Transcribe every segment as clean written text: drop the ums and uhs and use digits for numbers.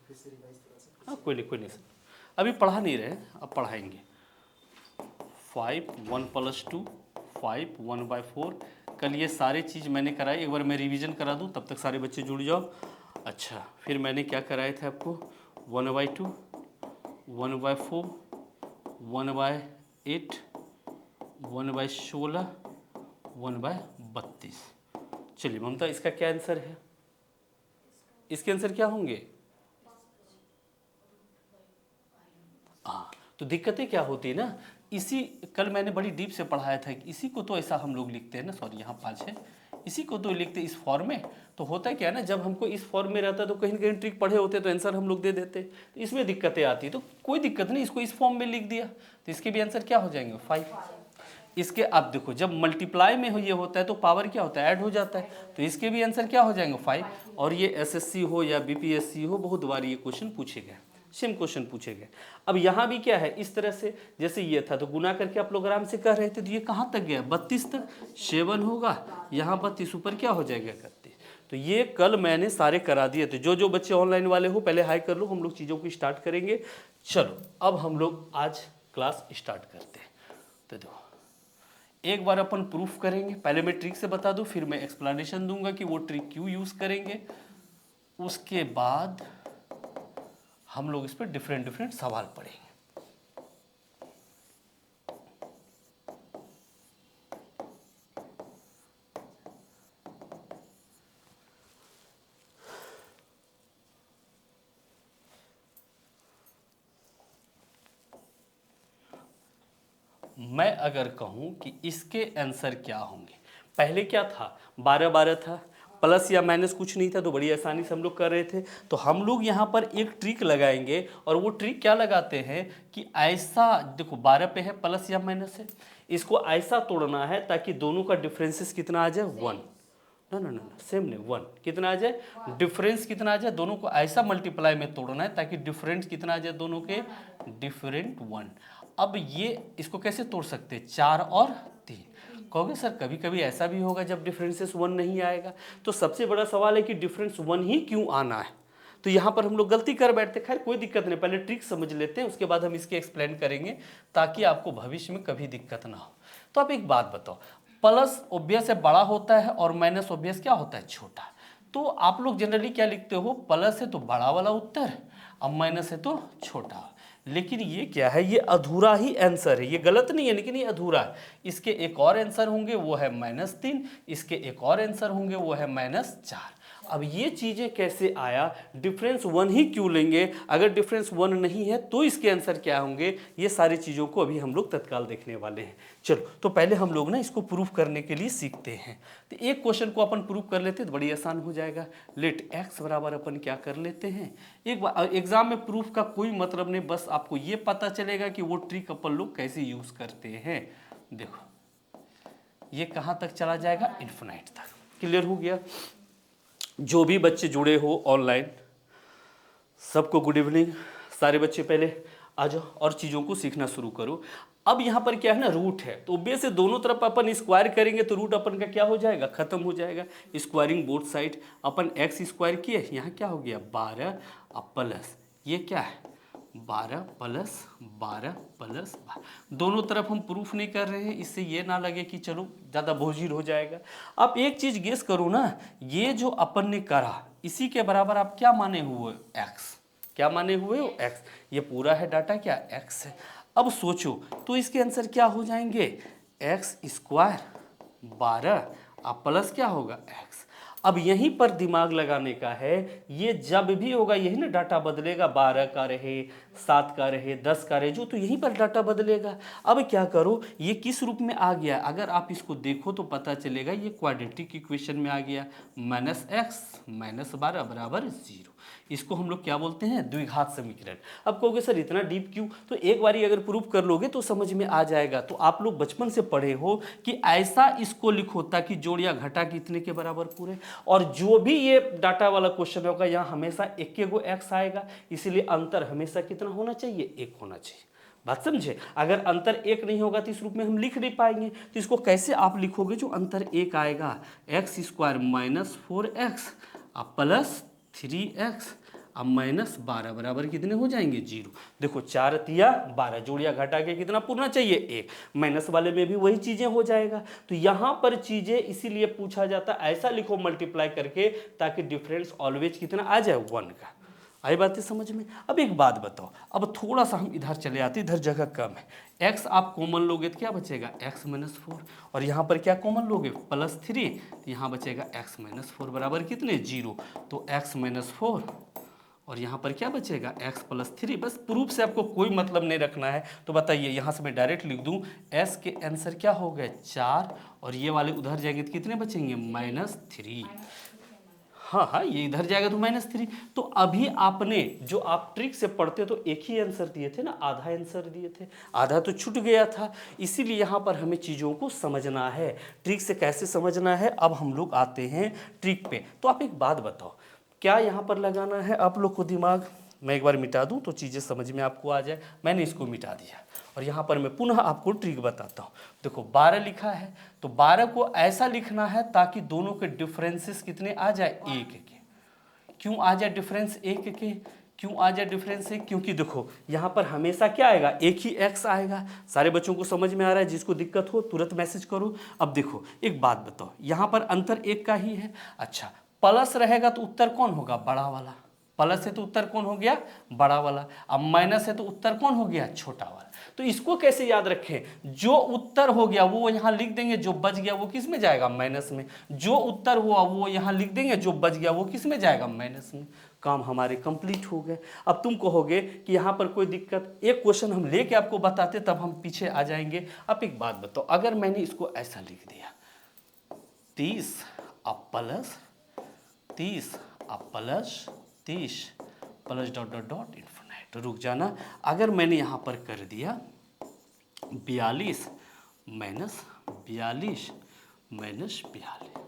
हाँ कोई नहीं सर, अभी पढ़ा नहीं रहे, अब पढ़ाएंगे। 5 1 + 2 5 1/4। कल ये सारे चीज़ मैंने कराई, एक बार मैं रिवीजन करा दूँ तब तक सारे बच्चे जुड़ जाओ। अच्छा, फिर मैंने क्या कराए थे आपको, 1/2 1/4 1/8 1/16 1/32। चलिए ममता, इसका क्या आंसर है? इसके आंसर क्या होंगे? हाँ, तो दिक्कतें क्या होती है ना, इसी कल मैंने बड़ी डीप से पढ़ाया था कि इसी को तो ऐसा हम लोग लिखते हैं ना, सॉरी यहाँ 5 है, इसी को तो लिखते इस फॉर्म में। तो होता है क्या है ना, जब हमको इस फॉर्म में रहता है तो कहीं ना कहीं ट्रिक पढ़े होते तो आंसर हम लोग दे देते, तो इसमें दिक्कतें आती, तो कोई दिक्कत नहीं, इसको इस फॉर्म में लिख दिया तो इसके भी आंसर क्या हो जाएंगे, 5। इसके अब देखो, जब मल्टीप्लाई में ये होता है तो पावर क्या होता है, ऐड हो जाता है, तो इसके भी आंसर क्या हो जाएंगे, 5। और ये एसएससी हो या बीपीएससी हो, बहुत बार ये क्वेश्चन पूछे गए, सेम क्वेश्चन पूछे गए। अब यहाँ भी क्या है, इस तरह से जैसे ये था तो गुना करके आप लोग आराम से कर रहे थे, तो ये कहाँ तक गया, 32 तक, 7 होगा, यहाँ 32 ऊपर क्या हो जाएगा, 31। तो ये कल मैंने सारे करा दिए थे। जो जो बच्चे ऑनलाइन वाले हो पहले हाई कर लो, हम लोग चीज़ों को स्टार्ट करेंगे। चलो अब हम लोग आज क्लास स्टार्ट करते हैं। तो देखो, एक बार अपन प्रूफ करेंगे, पहले मैं ट्रिक से बता दूं, फिर मैं एक्सप्लेनेशन दूंगा कि वो ट्रिक क्यों यूज़ करेंगे। उसके बाद हम लोग इस पर डिफरेंट सवाल पढ़ेंगे। मैं अगर कहूं कि इसके आंसर क्या होंगे, पहले क्या था, 12 था, प्लस या माइनस कुछ नहीं था, तो बड़ी आसानी से हम लोग कर रहे थे। तो हम लोग यहाँ पर एक ट्रिक लगाएंगे, और वो ट्रिक क्या लगाते हैं कि ऐसा देखो, 12 पे है, प्लस या माइनस है, इसको ऐसा तोड़ना है ताकि दोनों का डिफरेंसेस कितना आ जाए, 1। ना सेम नहीं, 1 कितना आ जाए, डिफरेंस कितना आ जाए, दोनों को ऐसा मल्टीप्लाई में तोड़ना है ताकि डिफरेंस कितना आ जाए, दोनों के डिफरेंट 1। अब ये इसको कैसे तोड़ सकते हैं, 4 और 3। कहोगे सर कभी कभी ऐसा भी होगा जब डिफरेंसेस 1 नहीं आएगा, तो सबसे बड़ा सवाल है कि डिफरेंस 1 ही क्यों आना है। तो यहाँ पर हम लोग गलती कर बैठते, खैर कोई दिक्कत नहीं, पहले ट्रिक समझ लेते हैं, उसके बाद हम इसके एक्सप्लेन करेंगे ताकि आपको भविष्य में कभी दिक्कत ना हो। तो आप एक बात बताओ, प्लस ऑब्वियस है बड़ा होता है और माइनस ऑब्वियस क्या होता है, छोटा। तो आप लोग जनरली क्या लिखते हो, प्लस है तो बड़ा वाला उत्तर, अब माइनस है तो छोटा। लेकिन ये क्या है, ये अधूरा ही आंसर है, ये गलत नहीं है लेकिन ये अधूरा है। इसके एक और आंसर होंगे, वो है -3, इसके एक और आंसर होंगे, वो है -4। अब ये चीजें कैसे आया, डिफरेंस 1 ही क्यों लेंगे, अगर डिफरेंस 1 नहीं है तो इसके आंसर क्या होंगे, ये सारी चीज़ों को अभी हम लोग तत्काल देखने वाले हैं। चलो तो पहले हम लोग ना इसको प्रूफ करने के लिए सीखते हैं। तो एक क्वेश्चन को अपन प्रूफ कर लेते हैं तो बड़ी आसान हो जाएगा। लेट x बराबर अपन क्या कर लेते हैं, एक बार एग्जाम में प्रूफ का कोई मतलब नहीं, बस आपको ये पता चलेगा कि वो ट्रिक अपन लोग कैसे यूज करते हैं। देखो ये कहाँ तक चला जाएगा, इन्फिनाइट तक। क्लियर हो गया। जो भी बच्चे जुड़े हो ऑनलाइन, सबको गुड इवनिंग। सारे बच्चे पहले आ जाओ और चीज़ों को सीखना शुरू करो। अब यहाँ पर क्या है ना, रूट है, तो ऑब्वियस से दोनों तरफ अपन स्क्वायर करेंगे तो रूट अपन का क्या हो जाएगा, खत्म हो जाएगा। स्क्वायरिंग बोथ साइड, अपन x स्क्वायर किए, यहाँ क्या हो गया 12, अब प्लस ये क्या है 12 + 12 + 12। दोनों तरफ हम प्रूफ नहीं कर रहे हैं, इससे ये ना लगे कि चलो ज़्यादा बोझिल हो जाएगा। आप एक चीज़ गेस करो ना, ये जो अपन ने करा इसी के बराबर आप क्या माने हुए, x। क्या माने हुए हो, x। ये पूरा है डाटा क्या, x है। अब सोचो तो इसके आंसर क्या हो जाएंगे, x² 12 अब प्लस क्या होगा x। अब यहीं पर दिमाग लगाने का है, ये जब भी होगा यही ना डाटा बदलेगा, 12 का रहे, 7 का रहे, 10 का रहे, जो तो यहीं पर डाटा बदलेगा। अब क्या करो, ये किस रूप में आ गया, अगर आप इसको देखो तो पता चलेगा ये क्वाड्रेटिक इक्वेशन में आ गया, -x -12 = 0। इसको हम लोग क्या बोलते हैं, द्विघात समीकरण। अब कहोगे सर इतना डीप क्यों, तो एक बारी अगर प्रूफ कर लोगे तो समझ में आ जाएगा। तो आप लोग बचपन से पढ़े हो कि ऐसा इसको लिखो ताकि जोड़ या घटा कितने के बराबर पूरे, और जो भी ये डाटा वाला क्वेश्चन होगा यहाँ हमेशा एक गो x आएगा, इसलिए अंतर हमेशा कितना होना चाहिए, 1 होना चाहिए। बात समझे, अगर अंतर 1 नहीं होगा तो इस रूप में हम लिख नहीं पाएंगे। तो इसको कैसे आप लिखोगे, जो अंतर 1 आएगा, x² -4x अब +3x अब -12 बराबर कितने हो जाएंगे 0। देखो 4 तिया 12, जोड़िया घटा के कितना पूरना चाहिए 1, माइनस वाले में भी वही चीजें हो जाएगा। तो यहाँ पर चीजें इसीलिए पूछा जाता ऐसा लिखो मल्टीप्लाई करके, ताकि डिफरेंस ऑलवेज कितना आ जाए 1 का। आई बातें समझ में। अब एक बात बताओ, अब थोड़ा सा हम इधर चले आते, इधर जगह कम है। x आप कॉमन लोगे तो क्या बचेगा x -4, और यहाँ पर क्या कॉमन लोगे +3, यहाँ बचेगा x -4 बराबर कितने 0। तो x -4 और यहाँ पर क्या बचेगा x +3। बस प्रूफ से आपको कोई मतलब नहीं रखना है। तो बताइए यहाँ से मैं डायरेक्ट लिख दूँ s के आंसर क्या हो गए 4, और ये वाले उधर जाएंगे तो कितने बचेंगे -3। हाँ हाँ, ये इधर जाएगा तो -3। तो अभी आपने जो आप ट्रिक से पढ़ते तो एक ही आंसर दिए थे ना, आधा आंसर दिए थे, आधा तो छूट गया था। इसीलिए यहाँ पर हमें चीज़ों को समझना है, ट्रिक से कैसे समझना है। अब हम लोग आते हैं ट्रिक पे। तो आप एक बात बताओ, क्या यहाँ पर लगाना है आप लोग को दिमाग? मैं एक बार मिटा दूँ तो चीज़ें समझ में आपको आ जाए। मैंने इसको मिटा दिया, और यहाँ पर मैं पुनः आपको ट्रिक बताता हूँ। देखो 12 लिखा है, तो 12 को ऐसा लिखना है ताकि दोनों के डिफरेंसेस कितने आ जाए 1 के। क्यों आ जाए डिफरेंस 1 के? क्यों आ जाए डिफरेंस 1? क्योंकि देखो यहाँ पर हमेशा क्या आएगा, एक ही x आएगा। सारे बच्चों को समझ में आ रहा है? जिसको दिक्कत हो तुरंत मैसेज करो। अब देखो एक बात बताओ, यहाँ पर अंतर 1 का ही है। अच्छा, प्लस रहेगा तो उत्तर कौन होगा, बड़ा वाला। प्लस है तो उत्तर कौन हो गया, बड़ा वाला। अब माइनस है तो उत्तर कौन हो गया, छोटा वाला। तो इसको कैसे याद रखें, जो उत्तर हो गया वो यहाँ लिख देंगे, जो बच गया वो किस में जाएगा, माइनस में। जो उत्तर हुआ वो यहाँ लिख देंगे, जो बच गया वो किस में जाएगा, माइनस में। काम हमारे कंप्लीट हो गए। अब तुम कहोगे कि यहाँ पर कोई दिक्कत, एक क्वेश्चन हम लेके आपको बताते तब हम पीछे आ जाएंगे। अब एक बात बताओ, अगर मैंने इसको ऐसा लिख दिया 30 अब प्लस 30 अब plus 30 plus dot dot dot infinite, रुक जाना। अगर मैंने यहाँ पर कर दिया 42 माइनस 42 माइनस 42,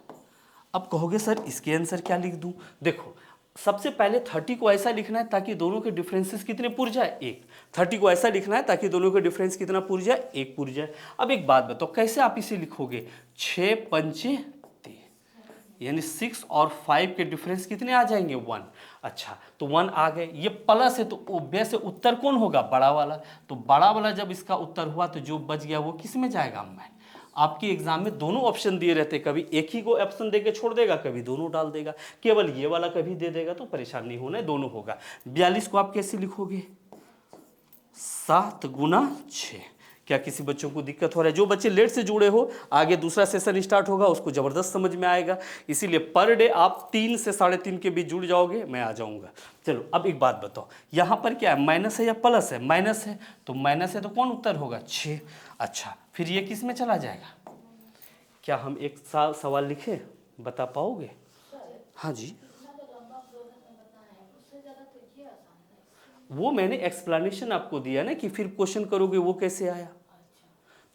अब कहोगे सर इसके आंसर क्या लिख दूं? देखो सबसे पहले 30 को ऐसा लिखना है ताकि दोनों के डिफरेंसेस कितने पुर जाए 1। 30 को ऐसा लिखना है ताकि दोनों के डिफरेंस कितना पुर जाए 1 पुर जाए। अब एक बात बताओ कैसे आप इसे लिखोगे, 6 पंचे 3, यानी 6 और 5 के डिफरेंस कितने आ जाएंगे 1। अच्छा तो 1 आ गए, ये प्लस है तो ऑब्वियस है उत्तर कौन होगा, बड़ा वाला। तो बड़ा वाला जब इसका उत्तर हुआ तो जो बच गया वो किस में जाएगा, मैं। आपके एग्जाम में दोनों ऑप्शन दिए रहते, कभी एक ही को ऑप्शन देके छोड़ देगा, कभी दोनों डाल देगा, केवल ये वाला कभी दे देगा, तो परेशान नहीं होना है, दोनों होगा। 42 को आप कैसे लिखोगे, 7 गुना 6। क्या किसी बच्चों को दिक्कत हो रहा है? जो बच्चे लेट से जुड़े हो, आगे दूसरा सेशन स्टार्ट होगा उसको जबरदस्त समझ में आएगा। इसीलिए पर डे आप 3 से 3:30 के बीच जुड़ जाओगे, मैं आ जाऊंगा। चलो अब एक बात बताओ, यहाँ पर क्या है, माइनस है या प्लस है, माइनस है, तो माइनस है तो कौन उत्तर होगा 6। अच्छा फिर ये किस में चला जाएगा, क्या हम एक सवाल लिखे, बता पाओगे? हाँ जी, वो मैंने एक्सप्लेनेशन आपको दिया ना कि फिर क्वेश्चन करोगे वो कैसे आया।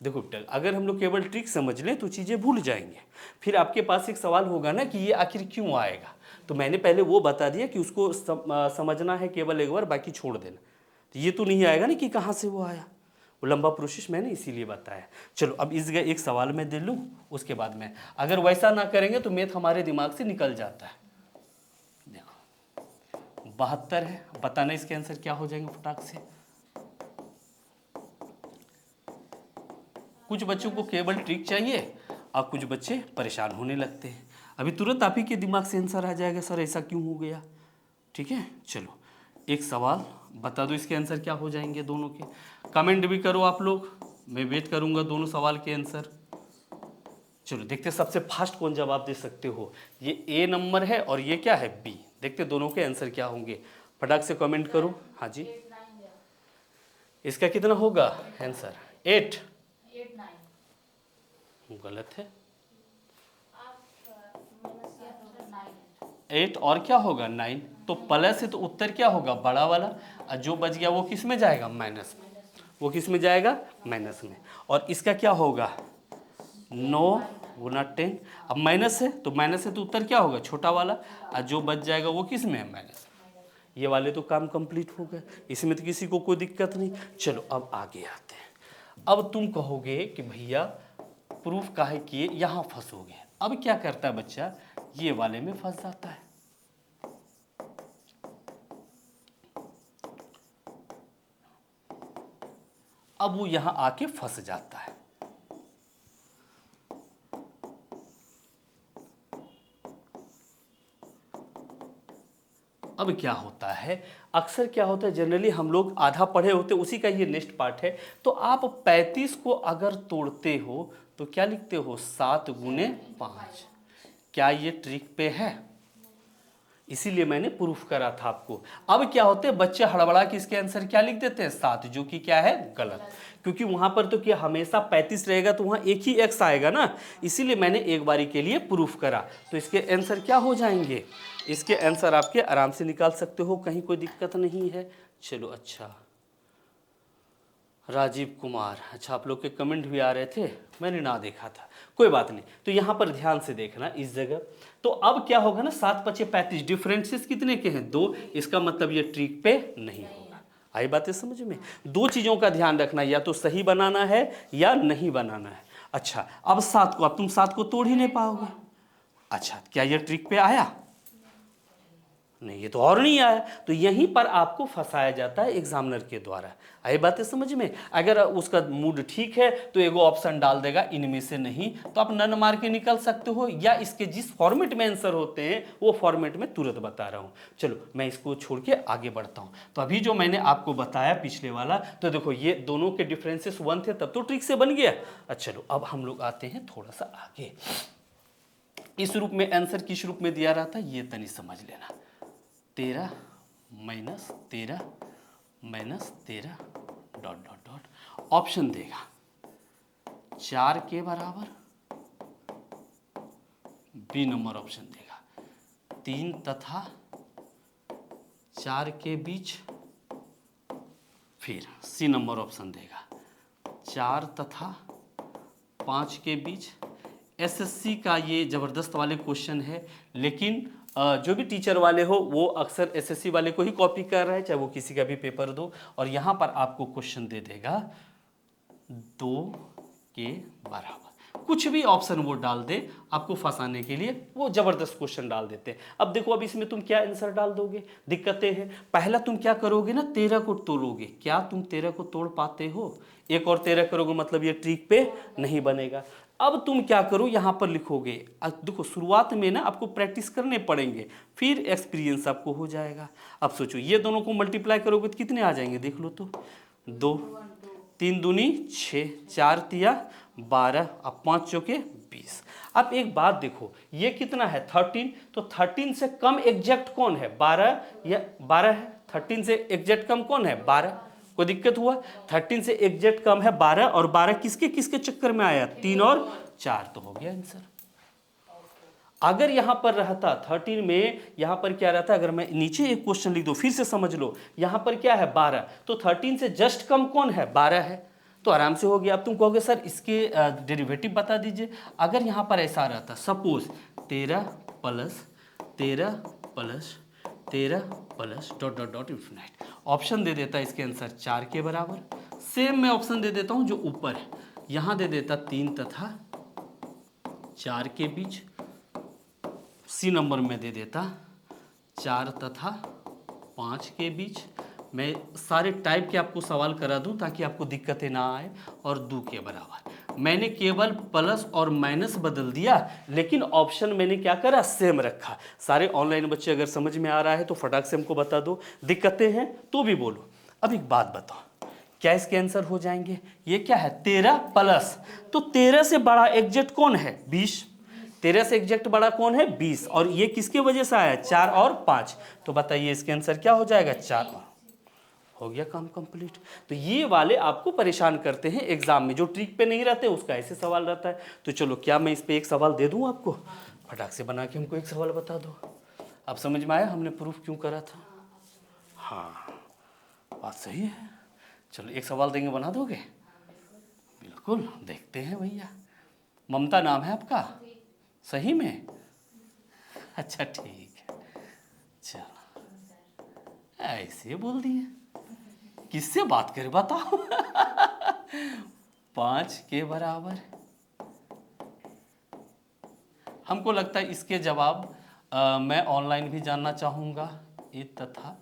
देखो अगर हम लोग केवल ट्रिक समझ लें तो चीज़ें भूल जाएंगे, फिर आपके पास एक सवाल होगा ना कि ये आखिर क्यों आएगा, तो मैंने पहले वो बता दिया कि उसको समझना है केवल एक बार, बाकी छोड़ देना। तो ये तो नहीं आएगा ना कि कहाँ से वो आया, वो लंबा प्रोसेस मैंने इसीलिए बताया। चलो अब इस जगह एक सवाल मैं दे लूँ, उसके बाद में अगर वैसा ना करेंगे तो मैथ हमारे दिमाग से निकल जाता है। देखो 72 है, बताना इसके आंसर क्या हो जाएंगे फटाक से। कुछ बच्चों को केवल ट्रिक चाहिए और कुछ बच्चे परेशान होने लगते हैं। अभी तुरंत आप ही के दिमाग से आंसर आ जाएगा, सर ऐसा क्यों हो गया। ठीक है चलो एक सवाल बता दो, इसके आंसर क्या हो जाएंगे दोनों के। कमेंट भी करो आप लोग, मैं वेट करूंगा दोनों सवाल के आंसर। चलो देखते सबसे फास्ट कौन जवाब दे सकते हो। ये ए नंबर है और ये क्या है बी, देखते दोनों के आंसर क्या होंगे, फटाक से कमेंट करो। हाँ जी, इसका कितना होगा आंसर, 8 गलत है, 8 और क्या होगा 9, तो प्लस है तो उत्तर क्या होगा, बड़ा वाला, और जो बच गया वो किस में जाएगा, माइनस में। वो किस में जाएगा, माइनस में। और इसका क्या होगा 9 गुना 10, अब माइनस है तो उत्तर क्या होगा, छोटा वाला, और जो बच जाएगा वो किस में है, माइनस में। ये वाले तो काम कंप्लीट हो गए, इसमें तो किसी को कोई दिक्कत नहीं। चलो अब आगे आते हैं। अब तुम कहोगे कि भैया प्रूफ काहे किए, यहाँ फंसोगे। अब क्या करता है बच्चा, ये वाले में फंस जाता है। अब वो यहाँ आके फंस जाता है। अब क्या होता है, अक्सर क्या होता है, जनरली हम लोग आधा पढ़े होते, उसी का ये नेक्स्ट पार्ट है। तो आप 35 को अगर तोड़ते हो तो क्या लिखते हो, 7 गुने 5। क्या ये ट्रिक पे है? इसीलिए मैंने प्रूफ करा था आपको। अब क्या होते हैं, बच्चे हड़बड़ा के इसके आंसर क्या लिख देते हैं, 7, जो कि क्या है, गलत। क्योंकि वहां पर तो क्या हमेशा 35 रहेगा, तो वहां एक ही एक्स आएगा ना, इसीलिए मैंने एक बारी के लिए प्रूफ करा। तो इसके आंसर क्या हो जाएंगे, इसके आंसर आपके आराम से निकाल सकते हो, कहीं कोई दिक्कत नहीं है। चलो अच्छा, राजीव कुमार, अच्छा आप लोग के कमेंट भी आ रहे थे, मैंने ना देखा था, कोई बात नहीं। तो यहाँ पर ध्यान से देखना इस जगह। तो अब क्या होगा ना, 7 × 5 = 35, डिफरेंसेस कितने के हैं, 2, इसका मतलब ये ट्रिक पे नहीं होगा। आई बातें समझ में? दो चीज़ों का ध्यान रखना, या तो सही बनाना है या नहीं बनाना है। अच्छा अब 7 को, अब तुम 7 को तोड़ ही नहीं पाओगे। अच्छा क्या ये ट्रिक पे आया? नहीं, ये तो और नहीं आया। तो यहीं पर आपको फंसाया जाता है एग्जामिनर के द्वारा। आई बातें समझ में? अगर उसका मूड ठीक है तो एगो ऑप्शन डाल देगा इनमें से नहीं, तो आप नन मार के निकल सकते हो, या इसके जिस फॉर्मेट में आंसर होते हैं वो फॉर्मेट में तुरंत बता रहा हूँ। चलो मैं इसको छोड़ के आगे बढ़ता हूँ। तो अभी जो मैंने आपको बताया पिछले वाला, तो देखो ये दोनों के डिफरेंसेस 1 थे, तब तो ट्रिक से बन गया। अच्छा चलो अब हम लोग आते हैं थोड़ा सा आगे। इस रूप में आंसर किस रूप में दिया रहा था, ये तनी समझ लेना। 13 - 13 - 13 ... ऑप्शन देगा 4 के बराबर, बी नंबर ऑप्शन देगा 3 तथा 4 के बीच, फिर सी नंबर ऑप्शन देगा 4 तथा 5 के बीच। एसएससी का ये ज़बरदस्त वाले क्वेश्चन है, लेकिन जो भी टीचर वाले हो वो अक्सर एसएससी वाले को ही कॉपी कर रहा है, चाहे वो किसी का भी पेपर दो। और यहाँ पर आपको क्वेश्चन दे देगा 2 के बराबर, कुछ भी ऑप्शन वो डाल दे आपको फंसाने के लिए, वो जबरदस्त क्वेश्चन डाल देते हैं। अब देखो अब इसमें तुम क्या आंसर डाल दोगे, दिक्कतें हैं। पहला तुम क्या करोगे ना, 13 को तोड़ोगे। क्या तुम 13 को तोड़ पाते हो? एक और 13 करोगे मतलब ये ट्रिक पे नहीं बनेगा। अब तुम क्या करो, यहाँ पर लिखोगे। देखो शुरुआत में ना आपको प्रैक्टिस करने पड़ेंगे, फिर एक्सपीरियंस आपको हो जाएगा। अब सोचो ये दोनों को मल्टीप्लाई करोगे तो कितने आ जाएंगे, देख लो तो। 2, 3 दूनी 6, 4 तिया 12, अब 5 चौके 20। अब एक बात देखो, ये कितना है 13, तो 13 से कम एग्जैक्ट कौन है, 12 या 12 है। 13 से एग्जैक्ट कम कौन है, 12। कोई दिक्कत हुआ? 13 से एग्जैक्ट कम है 12, और 12 किसके किसके चक्कर में आया, 3 और 4, तो हो गया आंसर। अगर यहां पर रहता 13 में, यहां पर क्या रहता, अगर मैं नीचे एक क्वेश्चन लिख दूं, फिर से समझ लो, यहां पर क्या है 12, तो 13 से जस्ट कम कौन है, 12 है, तो आराम से हो गया। अब तुम कहोगे सर इसके डेरिवेटिव बता दीजिए। अगर यहां पर ऐसा रहता, सपोज 13 + 13 + 13 + ... इंफिनिट, ऑप्शन दे देता इसके आंसर 4 के बराबर। सेम मैं ऑप्शन दे देता हूं जो ऊपर है, यहां दे देता 3 तथा 4 के बीच। सी नंबर में दे देता 4 तथा 5 के बीच। मैं सारे टाइप के आपको सवाल करा दूं ताकि आपको दिक्कतें ना आए। और 2 के बराबर, मैंने केवल प्लस और माइनस बदल दिया, लेकिन ऑप्शन मैंने क्या करा, सेम रखा। सारे ऑनलाइन बच्चे अगर समझ में आ रहा है तो फटाक से हमको बता दो, दिक्कतें हैं तो भी बोलो। अब एक बात बताओ, क्या इसके आंसर हो जाएंगे? ये क्या है 13 प्लस, तो 13 से बड़ा एग्जैक्ट कौन है, 20। 13 से एग्जैक्ट बड़ा कौन है, 20, और ये किसके वजह से आया, 4 और 5। तो बताइए इसके आंसर क्या हो जाएगा, 4। हो गया काम कंप्लीट। तो ये वाले आपको परेशान करते हैं एग्जाम में, जो ट्रिक पे नहीं रहते उसका ऐसे सवाल रहता है। तो चलो क्या मैं इस पे एक सवाल दे दूं आपको, फटाक से बना के हमको एक सवाल बता दो। अब समझ में आया हमने प्रूफ क्यों करा था? हाँ बात सही है। चलो एक सवाल देंगे, बना दोगे? बिल्कुल, देखते हैं भैया। ममता नाम है आपका? सही में? अच्छा ठीक है, चलो ऐसे बोल दिए, किससे बात करें बताओ। 5 के बराबर, हमको लगता है इसके जवाब मैं ऑनलाइन भी जानना चाहूँगा। 1 तथा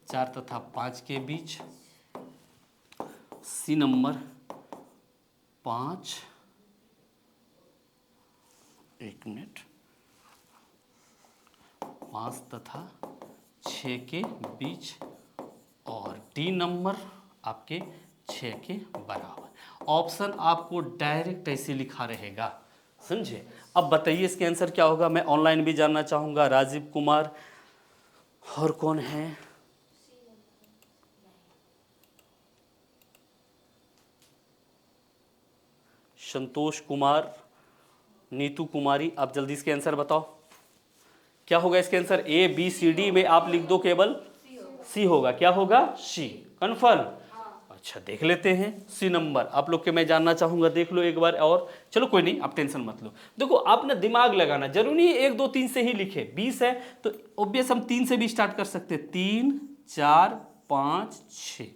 4 तथा 5 के बीच, सी नंबर 5, एक मिनट, 5 तथा 6 के बीच और डी नंबर आपके 6 के बराबर। ऑप्शन आपको डायरेक्ट ऐसे लिखा रहेगा, समझे। अब बताइए इसके आंसर क्या होगा। मैं ऑनलाइन भी जानना चाहूंगा। राजीव कुमार और कौन है, संतोष कुमार, नीतू कुमारी, आप जल्दी इसके आंसर बताओ क्या होगा इसके answer. A B C D में आप लिख दो, केवल सी होगा। क्या होगा, सी, कन्फर्म। अच्छा देख लेते हैं सी नंबर। आप लोग के मैं जानना चाहूंगा, देख लो एक बार और। चलो कोई नहीं, आप टेंशन मत लो। देखो आपने दिमाग लगाना, जरूरी है 1 2 3 से ही लिखे। 20 है तो ऑब्वियस हम 3 से भी स्टार्ट कर सकते हैं। 3 4 5 6,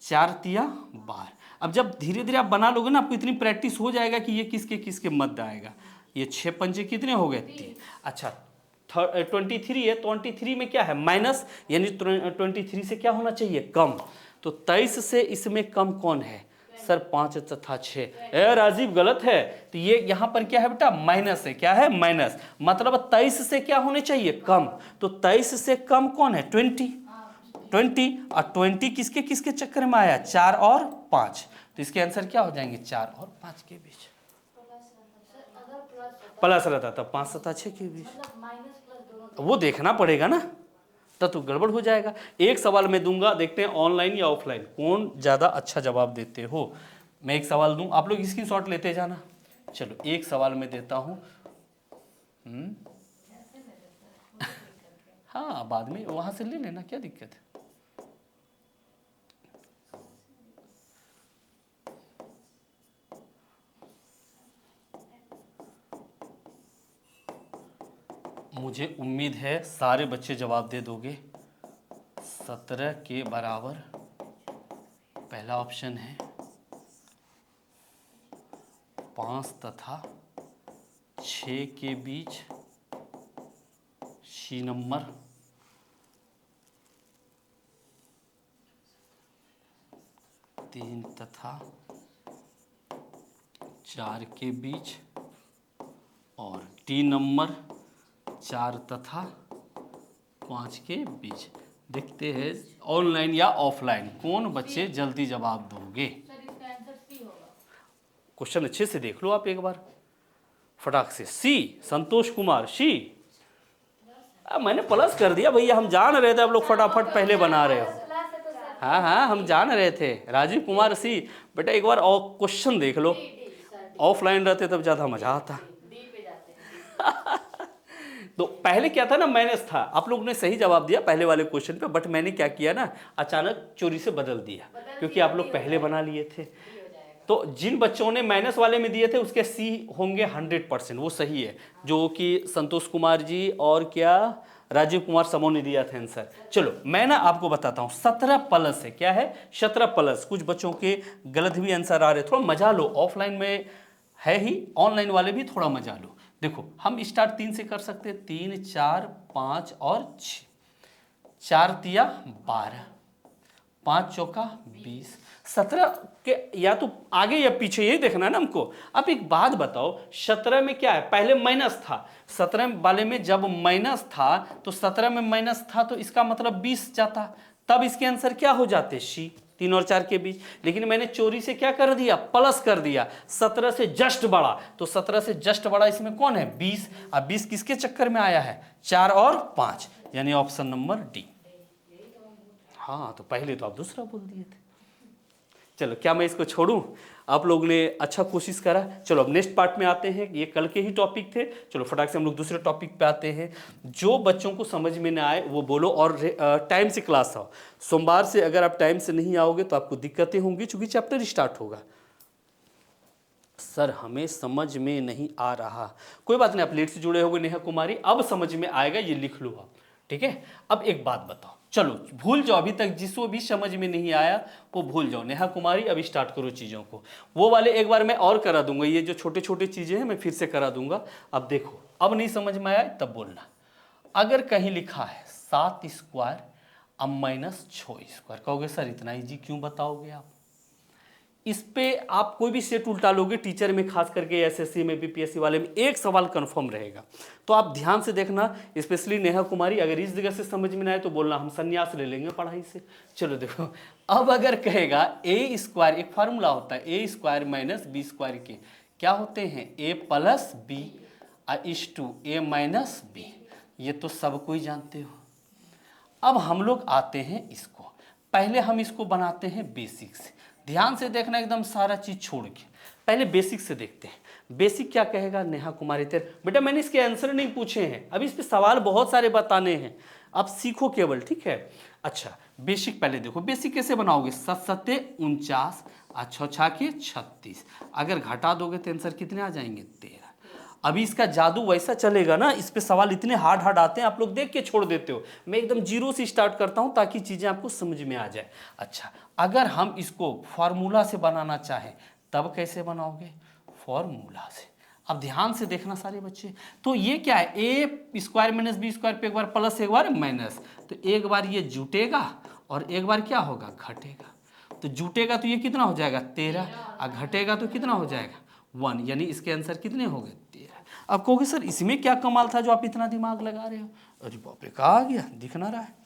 4 तिया 12। अब जब धीरे धीरे आप बना लोगे ना, आपको इतनी प्रैक्टिस हो जाएगा कि ये किसके किसके मध्य आएगा। ये 6 पंजे कितने हो गए, 3। अच्छा 23 है, 23 में क्या है, माइनस, यानी 23 से क्या होना चाहिए, कम। तो 23 से इसमें कम कौन है सर, 5 तथा 6। राजीव गलत है, तो ये यहां पर क्या है बेटा, माइनस है। क्या है, माइनस, मतलब 23 से क्या होने चाहिए, कम। तो 23 से कम कौन है, 20। और 20 किसके किसके चक्कर में आया, 4 और 5। तो इसके आंसर क्या हो जाएंगे, 4 और 5 के बीच। प्लस रहता तब 5 तथा 6 के बीच, वो देखना पड़ेगा ना, तब तो गड़बड़ हो जाएगा। एक सवाल मैं दूंगा, देखते हैं ऑनलाइन या ऑफलाइन कौन ज़्यादा अच्छा जवाब देते हो। मैं एक सवाल दूं, आप लोग स्क्रीनशॉट लेते जाना। चलो एक सवाल मैं देता हूं। हाँ बाद में वहां से ले लेना, क्या दिक्कत है। मुझे उम्मीद है सारे बच्चे जवाब दे दोगे। 17 के बराबर पहला ऑप्शन है, 5 तथा 6 के बीच सी नंबर, 3 तथा 4 के बीच और डी नंबर 4 तथा 5 के बीच। देखते हैं ऑनलाइन या ऑफलाइन कौन बच्चे जल्दी जवाब दोगे। क्वेश्चन अच्छे से देख लो आप एक बार फटाक से। सी, संतोष कुमार सी। मैंने प्लस कर दिया भैया, हम जान रहे थे आप लोग फटाफट पहले बना रहे हो। हाँ हाँ हम जान रहे थे। राजीव कुमार सी। बेटा एक बार और क्वेश्चन देख लो, ऑफलाइन रहते तब ज़्यादा मजा आता। तो पहले क्या था ना, माइनस था। आप लोग ने सही जवाब दिया पहले वाले क्वेश्चन पे, बट मैंने क्या किया ना, अचानक चोरी से बदल दिया, क्योंकि आप लोग पहले बना लिए थे। तो जिन बच्चों ने माइनस वाले में दिए थे उसके सी होंगे 100%, वो सही है, जो कि संतोष कुमार जी और क्या राजीव कुमार समो ने दिया था आंसर। चलो मैं ना आपको बताता हूँ, 17 प्लस है। क्या है, 17 प्लस। कुछ बच्चों के गलत भी आंसर आ रहे, थोड़ा मजा लो। ऑफलाइन में है ही, ऑनलाइन वाले भी थोड़ा मजा लो। देखो हम स्टार्ट 3 से कर सकते हैं, 3 4 5 और 6, 4 तिया 12, 5 चौका 20, 17 के या तो आगे या पीछे, ये देखना है ना हमको। अब एक बात बताओ, 17 में क्या है, पहले माइनस था। 17 वाले में जब माइनस था तो 17 में माइनस था, तो इसका मतलब 20 जाता, तब इसके आंसर क्या हो जाते, सी, 3 और 4 के बीच। लेकिन मैंने चोरी से क्या कर दिया, प्लस कर दिया। 17 से जस्ट बड़ा, तो 17 से जस्ट बड़ा इसमें कौन है, 20। अब 20 किसके चक्कर में आया है, 4 और 5, यानी ऑप्शन नंबर डी। हाँ तो पहले तो आप दूसरा बोल दिए थे। चलो क्या मैं इसको छोड़ूं, आप लोग ने अच्छा कोशिश करा। चलो अब नेक्स्ट पार्ट में आते हैं, ये कल के ही टॉपिक थे। चलो फटाक से हम लोग दूसरे टॉपिक पे आते हैं। जो बच्चों को समझ में ना आए वो बोलो, और टाइम से क्लास आओ। सोमवार से अगर आप टाइम से नहीं आओगे तो आपको दिक्कतें होंगी, चूंकि चैप्टर स्टार्ट होगा। सर हमें समझ में नहीं आ रहा, कोई बात नहीं, आप लेट से जुड़े होंगे नेहा कुमारी, अब समझ में आएगा, ये लिख लो आप, ठीक है। अब एक बात बताओ, चलो भूल जाओ, अभी तक जिसको भी समझ में नहीं आया वो भूल जाओ। नेहा कुमारी अब स्टार्ट करो चीज़ों को। वो वाले एक बार मैं और करा दूंगा, ये जो छोटे छोटे चीज़ें हैं मैं फिर से करा दूंगा। अब देखो, अब नहीं समझ में आया तब बोलना। अगर कहीं लिखा है 7 स्क्वायर अब माइनस 6 स्क्वायर, कहोगे सर इतना ईजी क्यों बताओगे आप। इस पे आप कोई भी सेट उल्टा लोगे टीचर में, खास करके एसएससी में, बीपीएससी वाले में एक सवाल कंफर्म रहेगा। तो आप ध्यान से देखना, स्पेशली नेहा कुमारी, अगर इस जगह से समझ में ना आए तो बोलना, हम संन्यास ले लेंगे पढ़ाई से। चलो देखो, अब अगर कहेगा ए स्क्वायर, एक फार्मूला होता है A square minus B square के क्या होते हैं, A plus B is to A minus B, ये तो सब कोई जानते हो। अब हम लोग आते हैं इसको, पहले हम इसको बनाते हैं बेसिक से। ध्यान से देखना, एकदम सारा चीज छोड़ के पहले बेसिक से देखते हैं। बेसिक क्या कहेगा नेहा कुमारी तेरे, बेटा मैंने इसके आंसर नहीं पूछे हैं, अभी इस पे सवाल बहुत सारे बताने हैं, आप सीखो केवल, ठीक है। अच्छा बेसिक पहले देखो, बेसिक कैसे बनाओगे, 7 सत्ते 49, 6 छाके 36, अगर घटा दोगे तो आंसर कितने आ जाएंगे, 13। अभी इसका जादू वैसा चलेगा ना, इस पे सवाल इतने हार्ड हार्ड आते हैं, आप लोग देख के छोड़ देते हो। मैं एकदम जीरो से स्टार्ट करता हूं ताकि चीजें आपको समझ में आ जाए। अच्छा, अगर हम इसको फॉर्मूला से बनाना चाहें तब कैसे बनाओगे, फॉर्मूला से। अब ध्यान से देखना सारे बच्चे, तो ये क्या है, A square minus B square पे एक बार प्लस एक बार माइनस, तो एक बार ये जुटेगा और एक बार क्या होगा, घटेगा। तो जुटेगा तो ये कितना हो जाएगा 13, और घटेगा तो कितना हो जाएगा 1, यानी इसके आंसर कितने हो गए 13। अब कहोगे सर इसमें क्या कमाल था जो आप इतना दिमाग लगा रहे हो, अरे बाप रे कहा आ गया, दिख ना रहा है।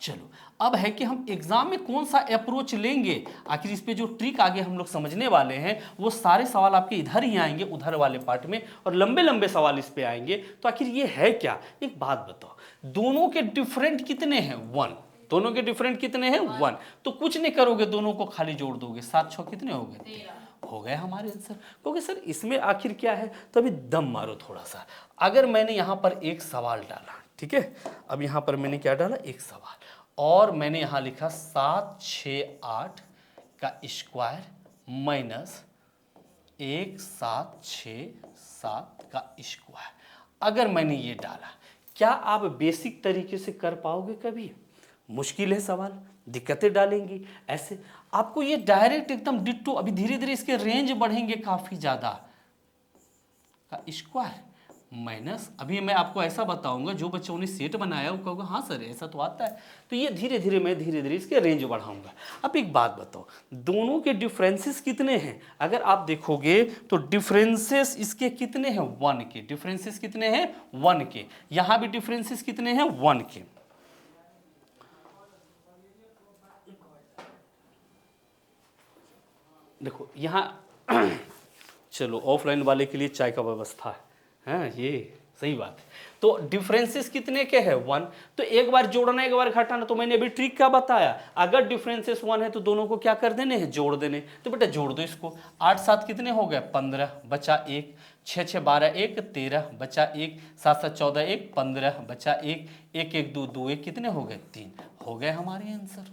चलो अब है कि हम एग्जाम में कौन सा अप्रोच लेंगे, आखिर इस पे जो ट्रिक आगे हम लोग समझने वाले हैं वो सारे सवाल आपके इधर ही आएंगे उधर वाले पार्ट में, और लंबे लंबे सवाल इस पे आएंगे। तो आखिर ये है क्या, एक बात बताओ, दोनों के डिफरेंट कितने हैं 1, दोनों के डिफरेंट कितने हैं 1, तो कुछ नहीं करोगे, दोनों को खाली जोड़ दोगे, 7 6 कितने हो गए, हो गए हमारे आंसर। क्योंकि सर इसमें आखिर क्या है, तो अभी दम मारो थोड़ा सा। अगर मैंने यहाँ पर एक सवाल डाला, ठीक है, अब यहाँ पर मैंने क्या डाला, एक सवाल, और मैंने यहाँ लिखा 7 6 8 का स्क्वायर माइनस 1 7 6 7 का स्क्वायर, अगर मैंने ये डाला, क्या आप बेसिक तरीके से कर पाओगे कभी, मुश्किल है सवाल, दिक्कतें डालेंगी ऐसे। आपको ये डायरेक्ट एकदम डिट्टो, अभी धीरे धीरे इसके रेंज बढ़ेंगे काफी ज्यादा, का स्क्वायर माइनस, अभी मैं आपको ऐसा बताऊंगा, जो बच्चों ने सेट बनाया वो कहोगे हाँ सर ऐसा तो आता है, तो ये धीरे धीरे मैं धीरे धीरे इसके रेंज बढ़ाऊंगा। अब एक बात बताओ, दोनों के डिफरेंसेस कितने हैं, अगर आप देखोगे तो डिफरेंसेस इसके कितने हैं 1 के, डिफरेंसेस कितने हैं 1 के, यहां भी डिफरेंसेस कितने हैं 1 के। देखो यहाँ चलो ऑफलाइन वाले के लिए चाय का व्यवस्था है, हाँ ये सही बात है। तो डिफरेंसेस कितने के हैं 1, तो एक बार जोड़ना एक बार घटाना, तो मैंने अभी ट्रिक क्या बताया, अगर डिफरेंसेस 1 है तो दोनों को क्या कर देने हैं, जोड़ देने। तो बेटा जोड़ दो इसको, 8 7 कितने हो गए 15, बचा 1, 6 6 12 1 13, बचा 1, 7 7 14 1 15, बचा 1, 1 1 2 2 1 कितने हो गए 3, हो गए हमारे आंसर,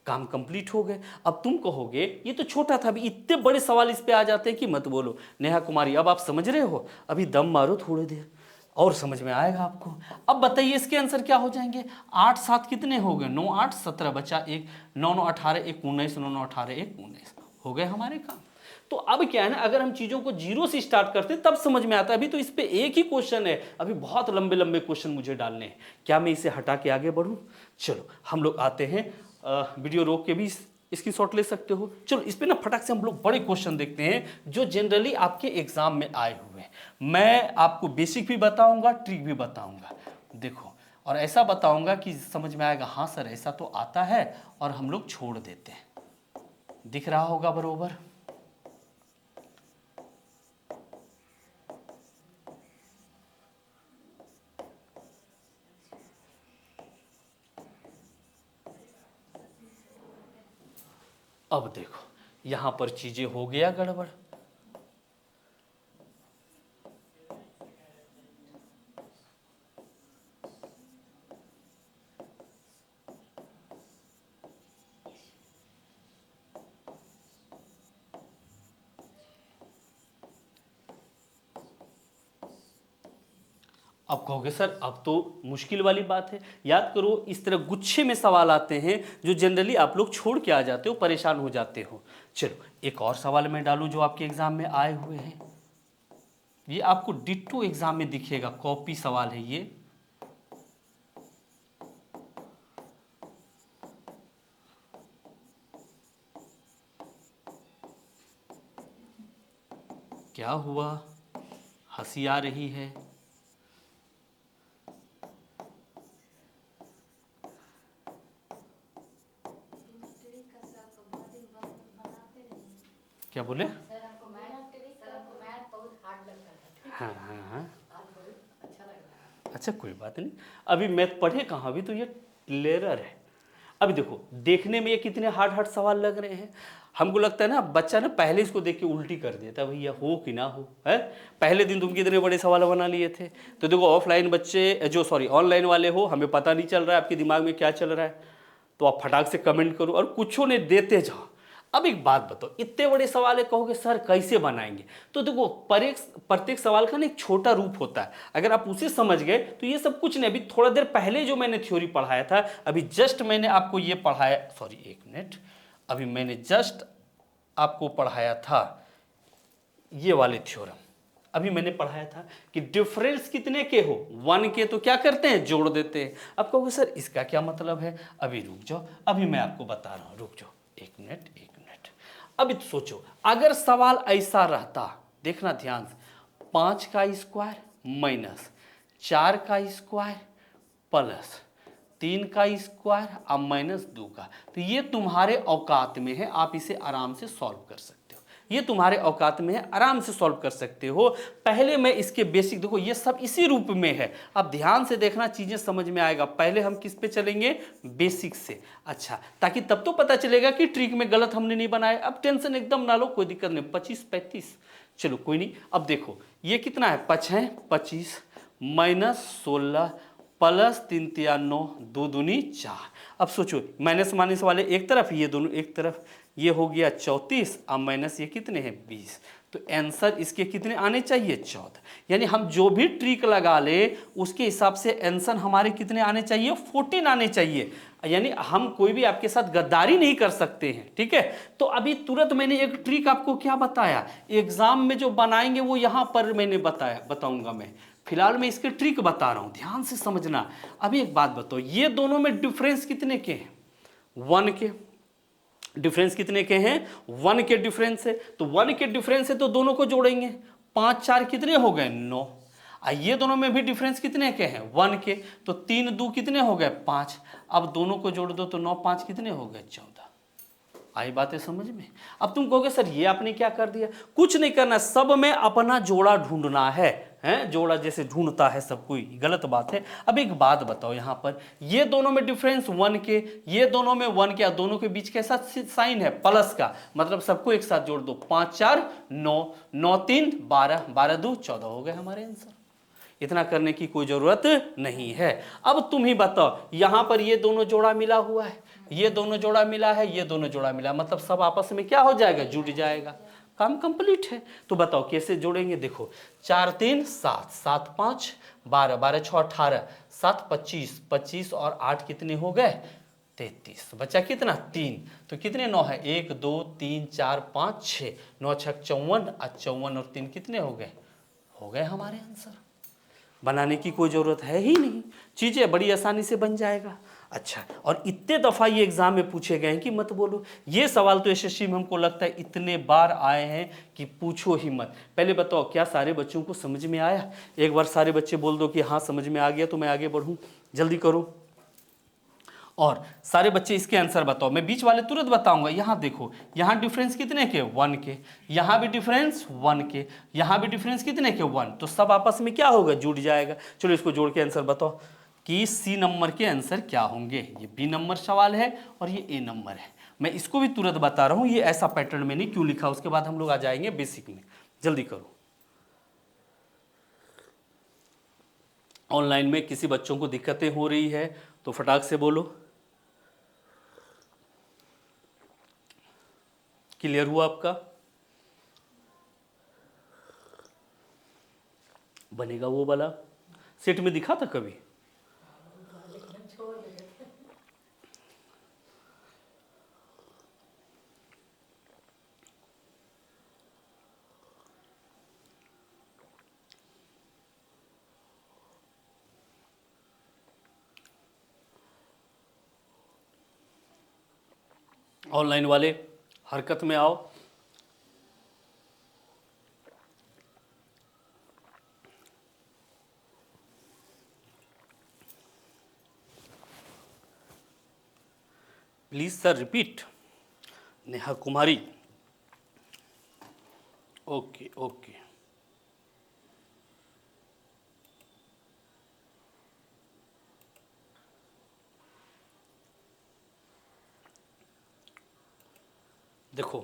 काम कंप्लीट हो गए। अब तुम कहोगे ये तो छोटा था, अभी इतने बड़े सवाल इस पे आ जाते हैं कि मत बोलो। नेहा कुमारी अब आप समझ रहे हो, अभी दम मारो थोड़ी देर और समझ में आएगा आपको। अब बताइए इसके आंसर क्या हो जाएंगे, 8 7 कितने हो गए 9 8 17, बचा 1, 9 9 18 1 19, 9 9 18 1 19, हो गए हमारे काम। तो अब क्या है ना, अगर हम चीजों को जीरो से स्टार्ट करते हैं तब समझ में आता है। अभी तो इस पे एक ही क्वेश्चन है, अभी बहुत लंबे लंबे क्वेश्चन मुझे डालने हैं। क्या मैं इसे हटा के आगे बढ़ूं, चलो हम लोग आते हैं, वीडियो रोक के भी इसकी शॉट ले सकते हो। चलो इस पे ना फटाक से हम लोग बड़े क्वेश्चन देखते हैं जो जनरली आपके एग्जाम में आए हुए हैं। मैं आपको बेसिक भी बताऊंगा, ट्रिक भी बताऊंगा, देखो, और ऐसा बताऊंगा कि समझ में आएगा हाँ सर ऐसा तो आता है, और हम लोग छोड़ देते हैं। दिख रहा होगा बरोबर। अब देखो यहां पर चीजें हो गया गड़बड़, अब कहोगे सर अब तो मुश्किल वाली बात है। याद करो इस तरह गुच्छे में सवाल आते हैं जो जनरली आप लोग छोड़ के आ जाते हो, परेशान हो जाते हो। चलो एक और सवाल मैं डालूं जो आपके एग्जाम में आए हुए हैं, ये आपको डिट्टो एग्जाम में दिखेगा, कॉपी सवाल है ये। क्या हुआ? हंसी आ रही है। क्या बोले? हाँ हाँ हाँ, अच्छा कोई बात नहीं। अभी मैथ पढ़े कहाँ, अभी तो ये क्लियरर है। अभी देखो, देखने में ये कितने हार्ड हार्ड सवाल लग रहे हैं। हमको लगता है ना बच्चा ना पहले इसको देख के उल्टी कर देता, भैया हो कि ना हो, है। पहले दिन तुम कितने बड़े सवाल बना लिए थे। तो देखो, ऑफलाइन बच्चे जो सॉरी ऑनलाइन वाले हो, हमें पता नहीं चल रहा है आपके दिमाग में क्या चल रहा है, तो आप फटाक से कमेंट करो और कुछों ने देते जाओ। अब एक बात बताओ, इतने बड़े सवाल है, कहोगे सर कैसे बनाएंगे? तो देखो, प्रत्येक सवाल का ना एक छोटा रूप होता है, अगर आप उसे समझ गए तो ये सब कुछ नहीं। अभी थोड़ा देर पहले जो मैंने थ्योरी पढ़ाया था, अभी जस्ट मैंने आपको ये पढ़ाया, सॉरी एक मिनट, अभी मैंने जस्ट आपको पढ़ाया था ये वाले थ्योरम। अभी मैंने पढ़ाया था कि डिफरेंस कितने के हो, 1 के, तो क्या करते हैं, जोड़ देते हैं। अब कहोगे सर इसका क्या मतलब है? अभी रुक जाओ, अभी मैं आपको बता रहा हूं, रुक जाओ एक मिनट एक मिनट। अभी तो सोचो, अगर सवाल ऐसा रहता, देखना ध्यान से, 5 का स्क्वायर माइनस 4 का स्क्वायर प्लस 3 का स्क्वायर अब माइनस 2 का, तो ये तुम्हारे औकात में है, आप इसे आराम से सॉल्व कर सकते हो। ये तुम्हारे औकात में है, आराम से सॉल्व कर सकते हो। पहले मैं इसके बेसिक, देखो ये सब इसी रूप में है, अब ध्यान से देखना, चीजें समझ में आएगा। पहले हम किस पे चलेंगे, बेसिक से। अच्छा, ताकि तब तो पता चलेगा कि ट्रिक में गलत हमने नहीं बनाया। अब टेंशन एकदम ना लो, कोई दिक्कत नहीं। 25 35, चलो कोई नहीं। अब देखो ये कितना है, 5 है 25 माइनस 16 प्लस 3 तिया 9, 2 दूनी 4। अब सोचो, माइनस माइनस वाले एक तरफ, ये दोनों एक तरफ, ये हो गया 34, अब माइनस ये कितने हैं 20। तो आंसर इसके कितने आने चाहिए, 14। यानी हम जो भी ट्रिक लगा ले उसके हिसाब से आंसर हमारे कितने आने चाहिए, 14 आने चाहिए। यानी हम कोई भी आपके साथ गद्दारी नहीं कर सकते हैं, ठीक है। तो अभी तुरंत मैंने एक ट्रिक आपको क्या बताया, एग्जाम में जो बनाएंगे वो यहां पर मैंने बताऊंगा मैं। फिलहाल मैं इसके ट्रिक बता रहा हूं, ध्यान से समझना। अभी एक बात बताओ, ये दोनों में डिफरेंस कितने के हैं, 1 के। डिफरेंस कितने के हैं, 1 के डिफरेंस है, तो 1 के डिफरेंस है तो दोनों को जोड़ेंगे, 5 4 कितने हो गए, 9। ये दोनों में भी डिफरेंस कितने के हैं, 1 के, तो 3 2 कितने हो गए, 5। अब दोनों को जोड़ दो तो 9 5 कितने हो गए, 14। आई बातें समझ में? अब तुम कहोगे सर ये आपने क्या कर दिया, कुछ नहीं करना, सब में अपना जोड़ा ढूंढना है, हैं, जोड़ा जैसे ढूंढता है सब कोई, गलत बात है। अब एक बात बताओ, यहां पर ये दोनों में डिफरेंस 1 के, ये दोनों में 1 के, दोनों के बीच कैसा साइन है, प्लस का, मतलब सबको एक साथ जोड़ दो, 5 4 9, 9 3 12, 12 2 14 हो गए हमारे आंसर। इतना करने की कोई जरूरत नहीं है। अब तुम ही बताओ, यहां पर ये दोनों जोड़ा मिला हुआ है, ये दोनों जोड़ा मिला है, ये दोनों जोड़ा मिला, मतलब सब आपस में क्या हो जाएगा, जुड़ जाएगा, काम कंप्लीट है। तो बताओ कैसे जोड़ेंगे, देखो 4 3 7, 7 5 12, 12 6 18, 7 25, 25 और 8 कितने हो गए, 33। बचा कितना, 3, तो कितने 9 है, 1 2 3 4 5 6, 9 6 54, 54 और 3 कितने हो गए हमारे आंसर। बनाने की कोई ज़रूरत है ही नहीं, चीज़ें बड़ी आसानी से बन जाएगा। अच्छा, और इतने दफ़ा ये एग्ज़ाम में पूछे गए हैं कि मत बोलो। ये सवाल तो एसएससी में हमको लगता है इतने बार आए हैं कि पूछो ही मत। पहले बताओ, क्या सारे बच्चों को समझ में आया? एक बार सारे बच्चे बोल दो कि हाँ समझ में आ गया, तो मैं आगे बढ़ूँ, जल्दी करो। और सारे बच्चे इसके आंसर बताओ, मैं बीच वाले तुरंत बताऊंगा। यहां देखो, यहां डिफरेंस कितने के, 1 के, यहां भी डिफरेंस 1 के, यहां भी डिफरेंस कितने के, 1, तो सब आपस में क्या होगा, जुड़ जाएगा। चलो इसको जोड़ के आंसर बताओ कि सी नंबर के आंसर क्या होंगे। ये बी नंबर सवाल है और ये ए नंबर है। मैं इसको भी तुरंत बता रहा हूं, ये ऐसा पैटर्न मैंने क्यों लिखा, उसके बाद हम लोग आ जाएंगे बेसिक में। जल्दी करो। ऑनलाइन में किसी बच्चों को दिक्कतें हो रही है तो फटाक से बोलो। क्लियर हुआ आपका? बनेगा वो वाला, सेट में दिखा था कभी? ऑनलाइन वाले हरकत में आओ। Please sir repeat. Neha Kumari, okay okay. देखो,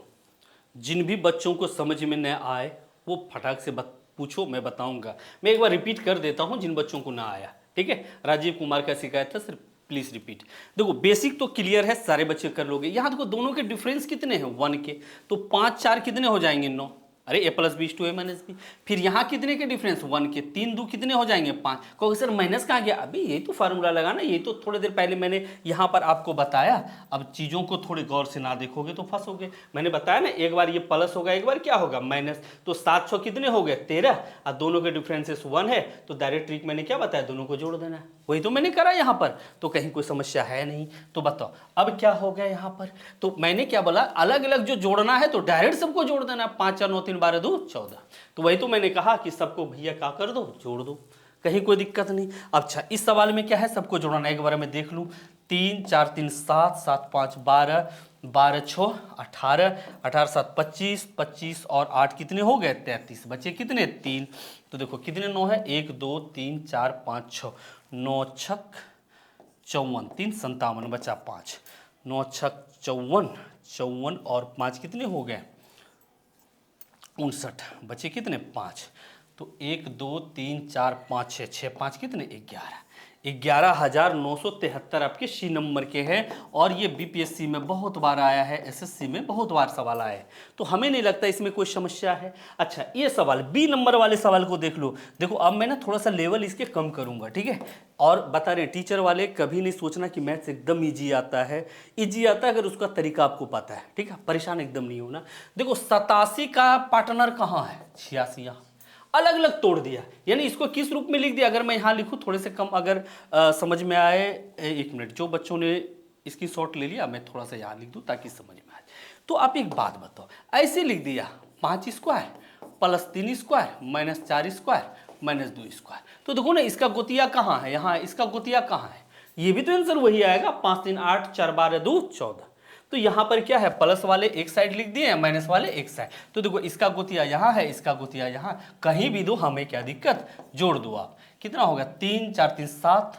जिन भी बच्चों को समझ में न आए वो फटाक से पूछो, मैं बताऊंगा। मैं एक बार रिपीट कर देता हूं जिन बच्चों को ना आया, ठीक है। राजीव कुमार का शिकायत था सर, प्लीज रिपीट। देखो बेसिक तो क्लियर है, सारे बच्चे कर लोगे। यहां देखो दोनों के डिफरेंस कितने हैं, 1 के, तो 5 4 कितने हो जाएंगे, 9। अरे a plus B to A minus B. फिर यहाँ कितने के डिफरेंस, 1 के, 3 2 कितने हो जाएंगे, 5। कहोगे सर माइनस कहाँ गया, अभी यही तो फार्मूला लगाना, यही तो थोड़ी देर पहले मैंने यहाँ पर आपको बताया। अब चीज़ों को थोड़े गौर से ना देखोगे तो फंसोगे। मैंने बताया ना, एक बार ये प्लस होगा, एक बार क्या होगा, माइनस। तो 7 6 कितने हो गए, 13, और दोनों के डिफरेंसेस 1 है, तो डायरेक्ट ट्रिक मैंने क्या बताया, दोनों को जोड़ देना है। वही तो मैंने करा यहाँ पर, तो कहीं कोई समस्या है नहीं। तो बताओ अब क्या हो गया यहाँ पर। तो मैंने क्या बोला, अलग अलग जो जोड़ना है तो डायरेक्ट सबको जोड़ देना, 5 4 9 3 12 2 14। तो वही तो मैंने कहा कि सबको भैया क्या कर दो, जोड़ दो, कहीं कोई दिक्कत नहीं। अच्छा इस सवाल में क्या है, सबको जोड़ना है। एक बार मैं देख लूँ, 3 4 3 7 7 5 12, 12 6 18, 18 7 25, 25 और 8 कितने हो गए, 33। बचे कितने, 3। तो देखो कितने 9 है, 1 2 3 4 5 6, 9 छक 54, 3 57, बचा 5, 9 छक 54, 54 और 5 कितने हो गए, 59। बचे कितने, 5। तो 1 2 3 4 5 6, 6 5 कितने, 11। 11,973 आपके सी नंबर के हैं। और ये बीपीएससी में बहुत बार आया है, एसएससी में बहुत बार सवाल आया है, तो हमें नहीं लगता इसमें कोई समस्या है। अच्छा ये सवाल बी नंबर वाले सवाल को देख लो। देखो अब मैं ना थोड़ा सा लेवल इसके कम करूंगा, ठीक है। और बता रहे टीचर वाले कभी नहीं सोचना कि मैथ्स एकदम ईजी आता है। ईजी आता है अगर उसका तरीका आपको पता है, ठीक है, परेशान एकदम नहीं होना। देखो 87 का पार्टनर कहाँ है, 86 यहाँ, अलग अलग तोड़ दिया, यानी इसको किस रूप में लिख दिया। अगर मैं यहाँ लिखूँ थोड़े से कम, अगर समझ में आए, 1 मिनट, जो बच्चों ने इसकी शॉर्ट ले लिया मैं थोड़ा सा यहाँ लिख दूँ ताकि समझ में आए। तो आप एक बात बताओ, ऐसे लिख दिया 5 square plus 3 square minus 4 square minus 2 square. तो देखो ना इसका गोतिया कहाँ है, यहाँ, इसका गोतिया कहाँ है, ये भी तो आंसर वही आएगा, 5 3 8 4 12 2 14। तो यहाँ पर क्या है, प्लस वाले एक साइड लिख दिए, माइनस वाले एक साइड। तो देखो इसका गोतिया यहाँ है, इसका गोतिया यहाँ, कहीं भी दो, हमें क्या दिक्कत, जोड़ दो आप। कितना होगा, 3 4 3 7,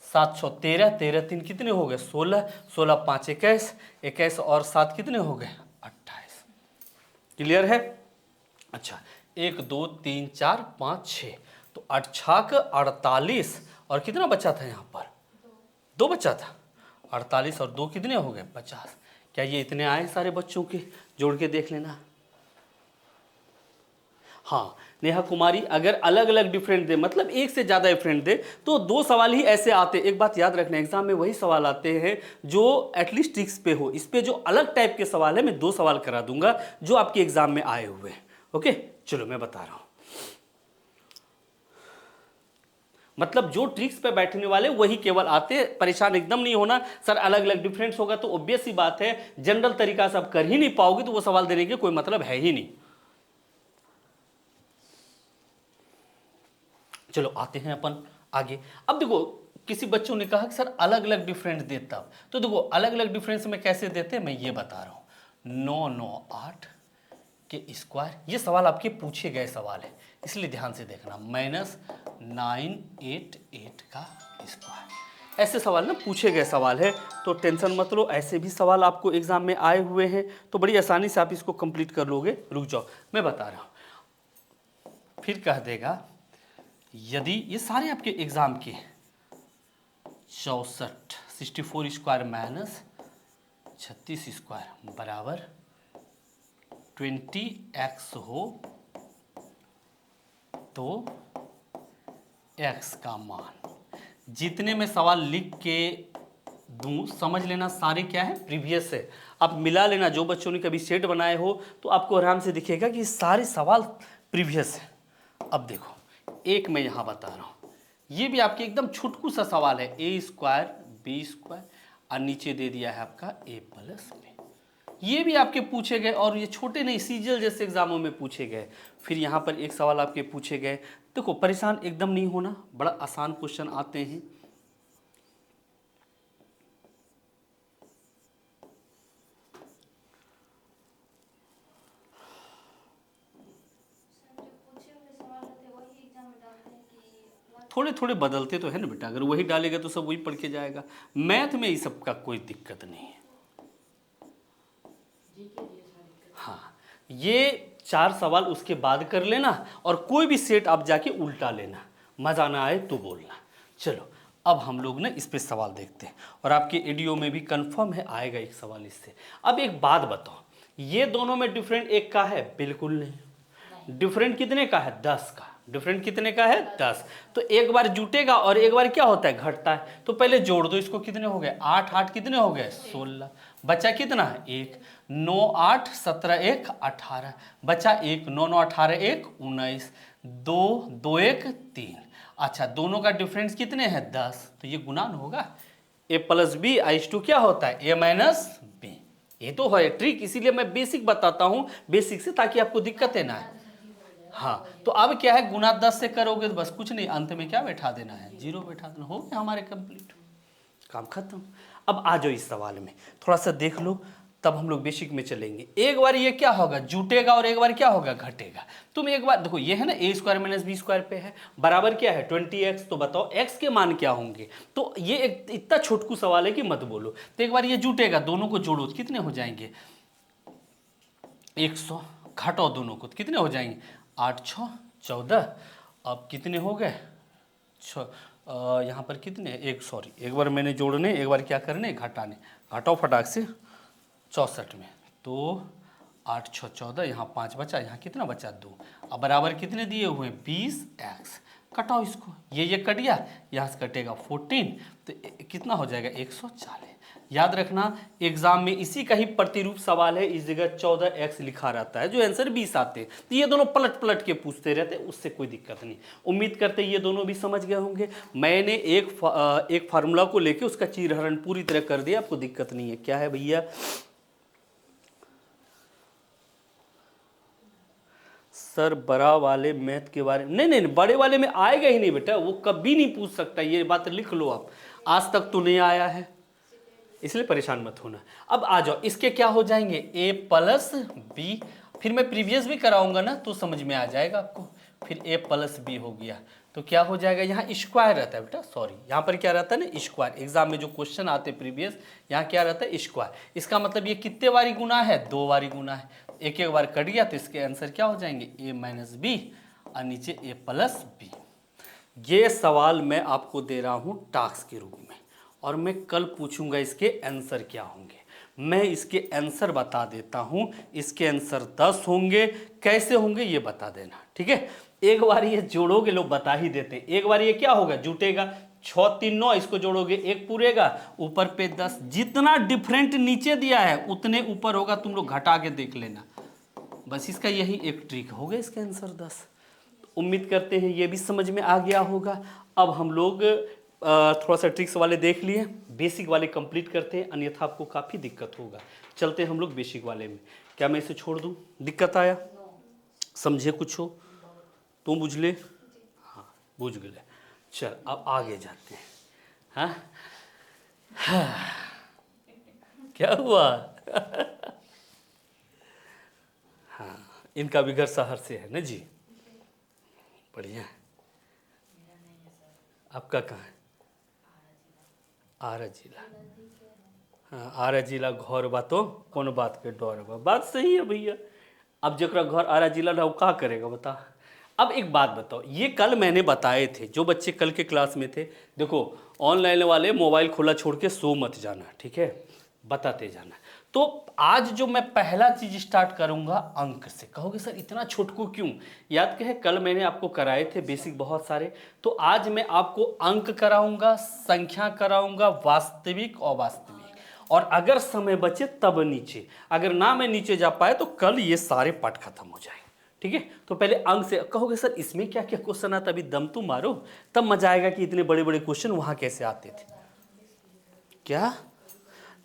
7 6 13, 13 3 कितने हो गए, 16, 16 5 21, 21 और 7 कितने हो गए, 28। क्लियर है। अच्छा 1 2 3 4 5 6, तो 8 छाक 48, और कितना बचा था यहाँ पर, 2 बचा था, 48 और 2 कितने हो गए, 50। क्या ये इतने आए सारे बच्चों के, जोड़ के देख लेना। हाँ नेहा कुमारी, अगर अलग अलग डिफरेंट दे, मतलब एक से ज़्यादा डिफरेंट दे, तो 2 सवाल ही ऐसे आते। एक बात याद रखना, एग्जाम में वही सवाल आते हैं जो एटलीस्ट ट्रिक्स पे हो। इस पे जो अलग टाइप के सवाल है, मैं 2 सवाल करा दूंगा जो आपके एग्जाम में आए हुए हैं। ओके चलो मैं बता रहा हूँ, मतलब जो ट्रिक्स पे बैठने वाले वही केवल आते, परेशान एकदम नहीं होना। सर अलग अलग डिफरेंस होगा तो ऑब्वियस सी बात है, जनरल तरीका से आप कर ही नहीं पाओगे, तो वो सवाल देने के कोई मतलब है ही नहीं। चलो आते हैं अपन आगे। अब देखो किसी बच्चों ने कहा कि सर अलग अलग डिफरेंस देता, तो देखो अलग अलग डिफरेंस में कैसे देते हैं मैं ये बता रहा हूं। 9 9 8 के स्क्वायर, ये सवाल आपके पूछे गए सवाल है, इसलिए ध्यान से देखना, माइनस 9 8 8 का स्क्वायर। ऐसे सवाल ना पूछे गए सवाल है, तो टेंशन मत लो, ऐसे भी सवाल आपको एग्जाम में आए हुए हैं, तो बड़ी आसानी से आप इसको कंप्लीट कर लोगे। रुक जाओ मैं बता रहा हूँ। फिर कह देगा यदि ये सारे आपके एग्जाम के 64 64 स्क्वायर माइनस 36 स्क्वायर बराबर 20x हो, तो x का मान, जितने में सवाल लिख के दूं समझ लेना सारे क्या है, प्रीवियस है। आप मिला लेना, जो बच्चों ने कभी सेट बनाए हो तो आपको आराम से दिखेगा कि सारे सवाल प्रीवियस है। अब देखो एक मैं यहाँ बता रहा हूँ, ये भी आपके एकदम छुटकू सा सवाल है, a स्क्वायर बी स्क्वायर, और नीचे दे दिया है आपका a प्लस बी। ये भी आपके पूछे गए, और ये छोटे नहीं, सीजीएल जैसे एग्जामों में पूछे गए। फिर यहाँ पर एक सवाल आपके पूछे गए। देखो परेशान एकदम नहीं होना, बड़ा आसान क्वेश्चन आते हैं। थोड़े थोड़े बदलते तो है ना बेटा, अगर वही डालेगा तो सब वही पढ़ के जाएगा। मैथ में इस सब का कोई दिक्कत नहीं है। हाँ, ये 4 सवाल उसके बाद कर लेना और कोई भी सेट आप जाके उल्टा लेना, मज़ा ना आए तो बोलना। चलो अब हम लोग ना इस पे सवाल देखते हैं, और आपके एडियो में भी कंफर्म है आएगा एक सवाल इससे। अब एक बात बताओ, ये दोनों में डिफरेंट एक का है? बिल्कुल नहीं। डिफरेंट कितने का है? 10 का। डिफरेंट कितने का है? 10। तो एक बार जुटेगा और एक बार क्या होता है? घटता है। तो पहले जोड़ दो इसको, कितने हो गए? 8 8 कितने हो गए? 16। बचा कितना है? 1। 9 8 17 1 18। बचा 1। 9 9 18 1 19। 2 2 1 3। अच्छा, दोनों का डिफरेंस कितने हैं? 10। तो ये गुणान होगा। a plus B is to क्या होता है? a minus B. ये तो है ट्रिक, इसीलिए मैं बेसिक बताता हूं, बेसिक से, ताकि आपको दिक्कतें ना आए। हाँ, तो अब क्या है, गुना 10 से करोगे तो बस कुछ नहीं, अंत में क्या बैठा देना है? 0 बैठा देना। हो गया हमारे कंप्लीट, काम खत्म। अब आ जाओ इस सवाल में, थोड़ा सा देख लो, तब हम लोग बेसिक में चलेंगे। एक बार ये क्या होगा? जुटेगा और एक बार क्या होगा? घटेगा। तुम एक बार देखो, ये है ना a square minus B square पे है, बराबर क्या है? 20x। तो बताओ x के मान क्या होंगे? तो ये एक इतना छोटकू सवाल है कि मत बोलो। तो एक बार ये जुटेगा, दोनों को जोड़ो, कितने हो जाएंगे? 100। घटाओ दोनों को, कितने हो जाएंगे? 8 6 14। अब कितने हो गए? यहाँ पर कितने? एक बार मैंने जोड़ने, एक बार क्या करने? घटाने। घटाओ फटाक से 64 में। तो 8 6 14, यहाँ 5 बचा, यहाँ कितना बचा? 2। अब बराबर कितने दिए हुए? 20x। कटाओ इसको, ये कट गया, यहाँ से कटेगा 14, तो कितना हो जाएगा? 140। याद रखना, एग्जाम में इसी का ही प्रतिरूप सवाल है, इस जगह 14x लिखा रहता है, जो आंसर 20 आते हैं। तो ये दोनों पलट पलट के पूछते रहते हैं, उससे कोई दिक्कत नहीं। उम्मीद करते ये दोनों भी समझ गए होंगे। मैंने एक फार्मूला को लेके उसका चीरहरण पूरी तरह कर दिया, आपको दिक्कत नहीं है। क्या है भैया? सर बड़ा वाले मैथ के बारे में नहीं, बड़े वाले में आएगा ही नहीं बेटा, वो कभी नहीं पूछ सकता, ये बात लिख लो आप। आज तक तो नहीं आया है, इसलिए परेशान मत होना। अब आ जाओ, इसके क्या हो जाएंगे? a plus B. फिर मैं प्रीवियस भी कराऊंगा ना, तो समझ में आ जाएगा आपको। फिर a प्लस बी हो गया, तो क्या हो जाएगा? यहाँ स्क्वायर रहता है बेटा, सॉरी, यहाँ पर क्या रहता है ना? स्क्वायर। एग्जाम में जो क्वेश्चन आते हैं प्रीवियस, यहाँ क्या रहता है? स्क्वायर। इसका मतलब ये कितने बारी गुना है? 2 बारी गुना है। एक एक बार कट गया, तो इसके आंसर क्या हो जाएंगे? a माइनस बी और नीचे a प्लस बी। ये सवाल मैं आपको दे रहा हूँ टास्क के रूप में, और मैं कल पूछूंगा इसके आंसर क्या होंगे। मैं इसके आंसर बता देता हूं, इसके आंसर 10 होंगे। कैसे होंगे ये बता देना, ठीक है? एक बार ये जोड़ोगे, लोग बता ही देते। एक बार ये क्या होगा? जुटेगा, 6 3 9, इसको जोड़ोगे 1 पूरेगा, ऊपर पे 10। जितना डिफरेंट नीचे दिया है उतने ऊपर होगा, तुम लोग घटा के देख लेना। बस इसका यही एक ट्रिक हो गया, इसका आंसर 10। उम्मीद करते हैं ये भी समझ में आ गया होगा। अब हम लोग थोड़ा सा ट्रिक्स वाले देख लिए, बेसिक वाले कंप्लीट करते हैं, अन्यथा आपको काफ़ी दिक्कत होगा। चलते हैं हम लोग बेसिक वाले में। क्या मैं इसे छोड़ दूं? दिक्कत आया? समझे कुछ हो तो बुझ ले। हाँ, बुझ गए। चल अब आगे जाते हैं। हाँ, क्या हुआ? हाँ, इनका भी घर शहर से है ना जी? बढ़िया। आपका कहाँ है? आरा जिला। हाँ, आरा जिला घर बा तो कौन बात के डर बा? बात सही है भैया। अब जरा घर आरा जिला ना, वो क्या करेगा बता। अब एक बात बताओ, ये कल मैंने बताए थे, जो बच्चे कल के क्लास में थे, देखो ऑनलाइन वाले मोबाइल खुला छोड़ के सो मत जाना, ठीक है? बताते जाना। तो आज जो मैं पहला चीज स्टार्ट करूंगा अंक से। कहोगे सर इतना छोटकू क्यों? याद कहे कल मैंने आपको कराए थे बेसिक बहुत सारे, तो आज मैं आपको अंक कराऊंगा, संख्या कराऊंगा, वास्तविक अवास्तविक, और अगर समय बचे तब नीचे। अगर ना मैं नीचे जा पाए तो कल ये सारे पाठ खत्म हो जाएंगे, ठीक है? तो पहले अंक से। कहोगे सर इसमें क्या क्या क्वेश्चन आता? अभी दम तो मारो, तब मजा आएगा कि इतने बड़े बड़े क्वेश्चन वहां कैसे आते थे। क्या?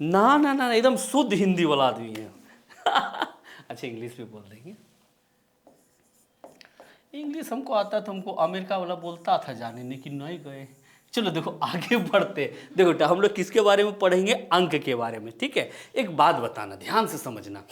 ना ना ना, एकदम शुद्ध हिंदी वाला आदमी है। अच्छा, इंग्लिश भी बोल देंगे। इंग्लिश हमको आता था, हमको अमेरिका वाला बोलता था जाने, लेकिन नहीं गए। चलो देखो आगे बढ़ते। देखो हम लोग किसके बारे में पढ़ेंगे? अंक के बारे में, ठीक है? एक बात बताना, ध्यान से समझना।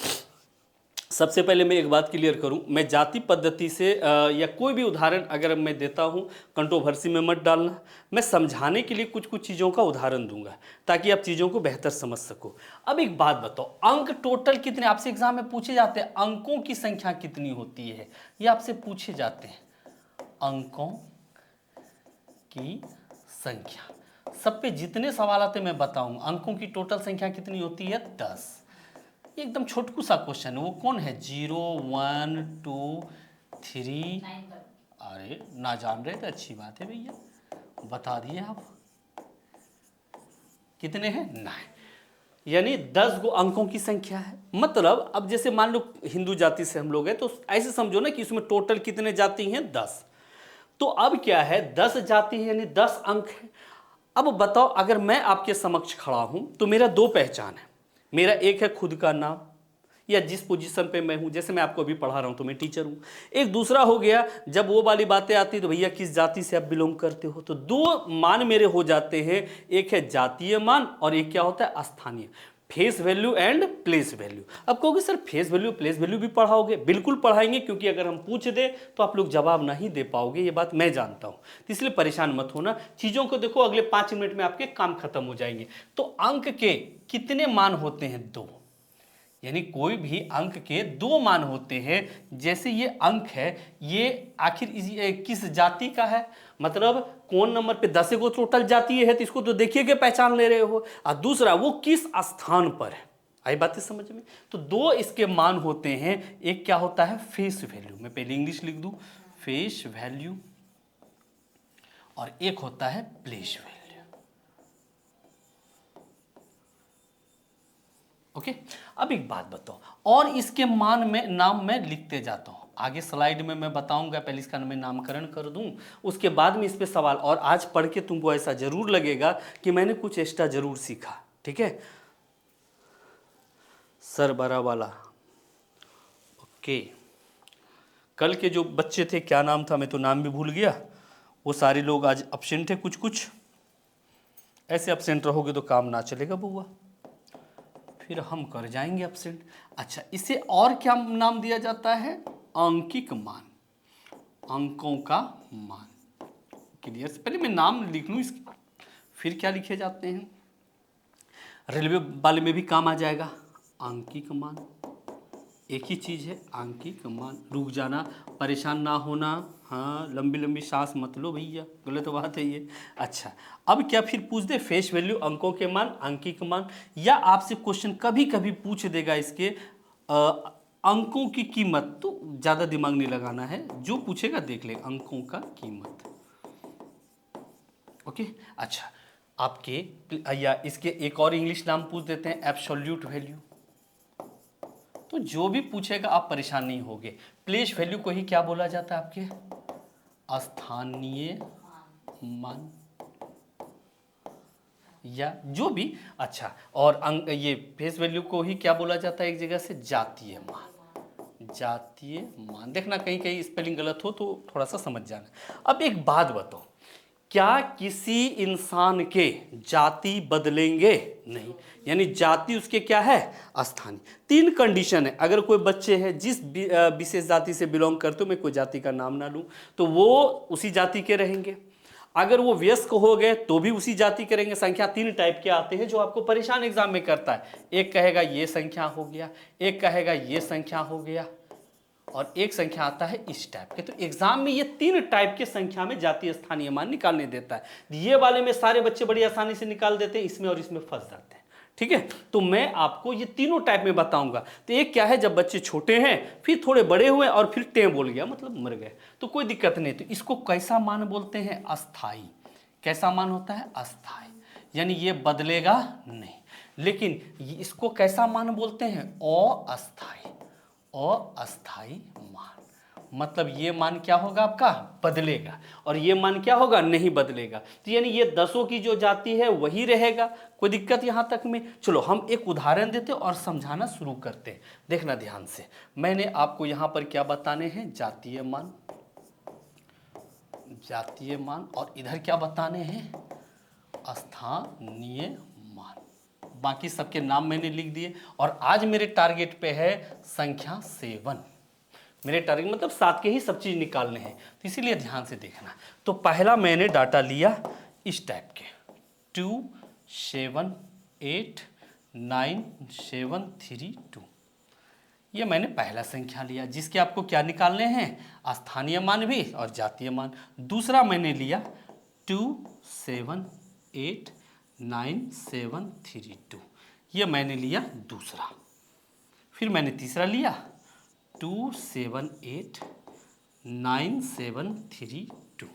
सबसे पहले मैं एक बात क्लियर करूं, मैं जाति पद्धति से या कोई भी उदाहरण अगर मैं देता हूं, कंट्रोवर्सी में मत डालना। मैं समझाने के लिए कुछ कुछ चीज़ों का उदाहरण दूंगा ताकि आप चीज़ों को बेहतर समझ सको। अब एक बात बताओ, अंक टोटल कितने आपसे एग्जाम में पूछे जाते हैं? अंकों की संख्या कितनी होती है ये आपसे पूछे जाते हैं। अंकों की संख्या, सब पे जितने सवाल आते मैं बताऊंगा। अंकों की टोटल संख्या कितनी होती है? 10। एकदम छोटकू सा क्वेश्चन है, वो कौन है? 0 1 2 3। अरे ना जान रहे तो अच्छी बात है भैया, बता दिए आप। कितने हैं? 9, यानी 10 गो अंकों की संख्या है। मतलब अब जैसे मान लो हिंदू जाति से हम लोग हैं तो ऐसे समझो ना कि उसमें टोटल कितने जाति हैं? 10। तो अब क्या है, 10 जाति है यानी 10 अंक है। अब बताओ, अगर मैं आपके समक्ष खड़ा हूं तो मेरा दो पहचान है। मेरा एक है खुद का नाम या जिस पोजीशन पे मैं हूं, जैसे मैं आपको अभी पढ़ा रहा हूं तो मैं टीचर हूं। एक दूसरा हो गया, जब वो वाली बातें आती तो भैया किस जाति से आप बिलोंग करते हो। तो दो मान मेरे हो जाते हैं, एक है जातीय मान और एक क्या होता है? स्थानीय। Face value and place value. अब कहोगे sir face value place value भी पढ़ाओगे? बिल्कुल पढ़ाएंगे, क्योंकि अगर हम पूछ दे तो आप लोग जवाब नहीं दे पाओगे, ये बात मैं जानता हूं। तो इसलिए परेशान मत होना, चीजों को देखो, अगले 5 मिनट में आपके काम खत्म हो जाएंगे। तो अंक के कितने मान होते हैं? 2। यानी कोई भी अंक के 2 मान होते हैं। जैसे ये अंक है, ये आखिर किस जाति का है? मतलब कौन नंबर पे? 10 को टोटल जाति है तो इसको तो देखिए कि पहचान ले रहे हो। और दूसरा वो किस स्थान पर है। आई बातें समझ में? तो 2 इसके मान होते हैं। एक क्या होता है? Face value. मैं पहले इंग्लिश लिख दूं, फेस वैल्यू, और एक होता है प्लेस वैल्यू। ओके। अब एक बात बताओ, और इसके मान में नाम मैं लिखते जाता हूं, आगे स्लाइड में मैं बताऊंगा। पहले इसका मैं नामकरण कर दूं, उसके बाद में इस पे सवाल। और आज पढ़ के तुमको ऐसा जरूर लगेगा कि मैंने कुछ एक्स्ट्रा जरूर सीखा। ठीक है, सर बड़ा वाला। ओके, कल के जो बच्चे थे, क्या नाम था, मैं तो नाम भी भूल गया, वो सारे लोग आज एब्सेंट है। कुछ कुछ ऐसे एब्सेंट रहोगे तो काम ना चलेगा बुआ, फिर हम कर जाएंगे एब्सेंट। अच्छा, इसे और क्या नाम दिया जाता है? अंकिक मान, अंकों का मान। क्लियर? से पहले मैं नाम लिख लूँ इसके, फिर क्या लिखे जाते हैं। रेलवे वाले में भी काम आ जाएगा। अंकिक मान एक ही चीज़ है, अंकिक मान। रुक जाना, परेशान ना होना। हाँ, लंबी लंबी सांस मत लो भैया, गलत बात है ये। अच्छा, अब क्या फिर पूछ दे? फेस वैल्यू, अंकों के मान, अंकिक मान। या आपसे क्वेश्चन कभी कभी पूछ देगा इसके अंकों की कीमत। तो ज़्यादा दिमाग नहीं लगाना है, जो पूछेगा देख ले, अंकों का कीमत। ओके। अच्छा, आपके या इसके एक और इंग्लिश नाम पूछ देते हैं, एब्सोल्यूट वैल्यू। तो जो भी पूछेगा आप परेशान नहीं होगे। प्लेस वैल्यू को ही क्या बोला जाता है आपके? स्थानीय मान, या जो भी। अच्छा, और ये फेस वैल्यू को ही क्या बोला जाता है एक जगह से? जातीय मान। जातीय मान, देखना कहीं कहीं स्पेलिंग गलत हो तो थोड़ा सा समझ जाना। अब एक बात बताओ, क्या किसी इंसान के जाति बदलेंगे? नहीं। यानी जाति उसके क्या है? स्थानीय। 3 कंडीशन है। अगर कोई बच्चे हैं जिस विशेष जाति से बिलोंग करते हो, मैं कोई जाति का नाम ना लूं, तो वो उसी जाति के रहेंगे। अगर वो वयस्क हो गए तो भी उसी जाति के रहेंगे। संख्या 3 टाइप के आते हैं जो आपको परेशान एग्जाम में करता है। एक कहेगा ये संख्या हो गया, एक कहेगा ये संख्या हो गया, और एक संख्या आता है इस टाइप के। तो एग्जाम में ये 3 टाइप के संख्या में जातीय स्थानीय मान निकालने देता है। ये वाले में सारे बच्चे बड़ी आसानी से निकाल देते हैं, इसमें और इसमें फंस जाते हैं। ठीक है, तो मैं आपको ये तीनों टाइप में बताऊंगा। तो एक क्या है, जब बच्चे छोटे हैं, फिर थोड़े बड़े हुए और फिर टें बोल गया, मतलब मर गए, तो कोई दिक्कत नहीं। तो इसको कैसा मान बोलते हैं? अस्थाई। कैसा मान होता है? अस्थाई, यानी ये बदलेगा नहीं। लेकिन इसको कैसा मान बोलते हैं? अस्थाई। अस्थाई मान, मतलब ये मान क्या होगा आपका? बदलेगा। और ये मान क्या होगा? नहीं बदलेगा। तो यानी ये 10 की जो जाति है वही रहेगा। कोई दिक्कत यहां तक में? चलो हम एक उदाहरण देते और समझाना शुरू करते हैं। देखना ध्यान से, मैंने आपको यहां पर क्या बताने हैं? जातीय मान, जातीय मान, और इधर क्या बताने हैं? स्थानीय मान। बाकी सबके नाम मैंने लिख दिए। और आज मेरे टारगेट पे है संख्या 7। मेरे टारगेट मतलब 7 के ही सब चीज़ निकालने हैं, तो इसीलिए ध्यान से देखना। तो पहला मैंने डाटा लिया इस टाइप के 2 7 8 9 7 3 2, ये मैंने पहला संख्या लिया जिसके आपको क्या निकालने हैं, स्थानीय मान भी और जातीय मान। दूसरा मैंने लिया 2 7 8 9 7 3 2, ये मैंने लिया दूसरा। फिर मैंने तीसरा लिया 2 7 8 9 7 3 2।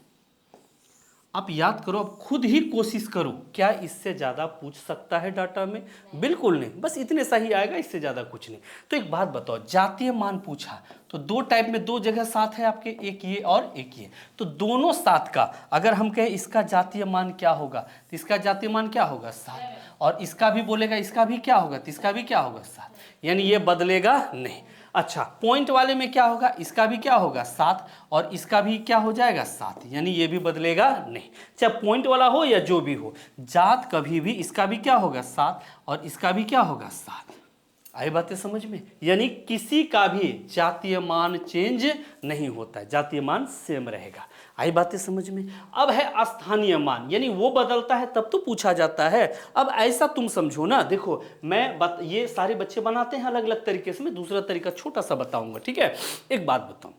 आप याद करो, अब खुद ही कोशिश करो, क्या इससे ज़्यादा पूछ सकता है डाटा में? बिल्कुल नहीं, बस इतने सही आएगा, इससे ज़्यादा कुछ नहीं। तो एक बात बताओ, जातीय मान पूछा तो दो टाइप में दो जगह 7 है आपके, एक ये और एक ये। तो दोनों 7 का अगर हम कहें इसका जातीय मान क्या होगा, तो इसका जातीय मान क्या होगा 7, और इसका भी बोलेगा इसका भी क्या होगा, तो इसका भी क्या होगा 7, यानी ये बदलेगा नहीं। अच्छा, पॉइंट वाले में क्या होगा, इसका भी क्या होगा 7 और इसका भी क्या हो जाएगा 7, यानी ये भी बदलेगा नहीं। चाहे पॉइंट वाला हो या जो भी हो, जात कभी भी इसका भी क्या होगा 7 और इसका भी क्या होगा 7। आई बातें समझ में? यानी किसी का भी जातीय मान चेंज नहीं होता है, जातीय मान सेम रहेगा। आई बातें समझ में? अब है स्थानीय मान, यानी वो बदलता है तब तो पूछा जाता है। अब ऐसा तुम समझो ना, देखो ये सारे बच्चे बनाते हैं अलग अलग तरीके से, मैं दूसरा तरीका छोटा सा बताऊंगा, ठीक है? एक बात बताऊं,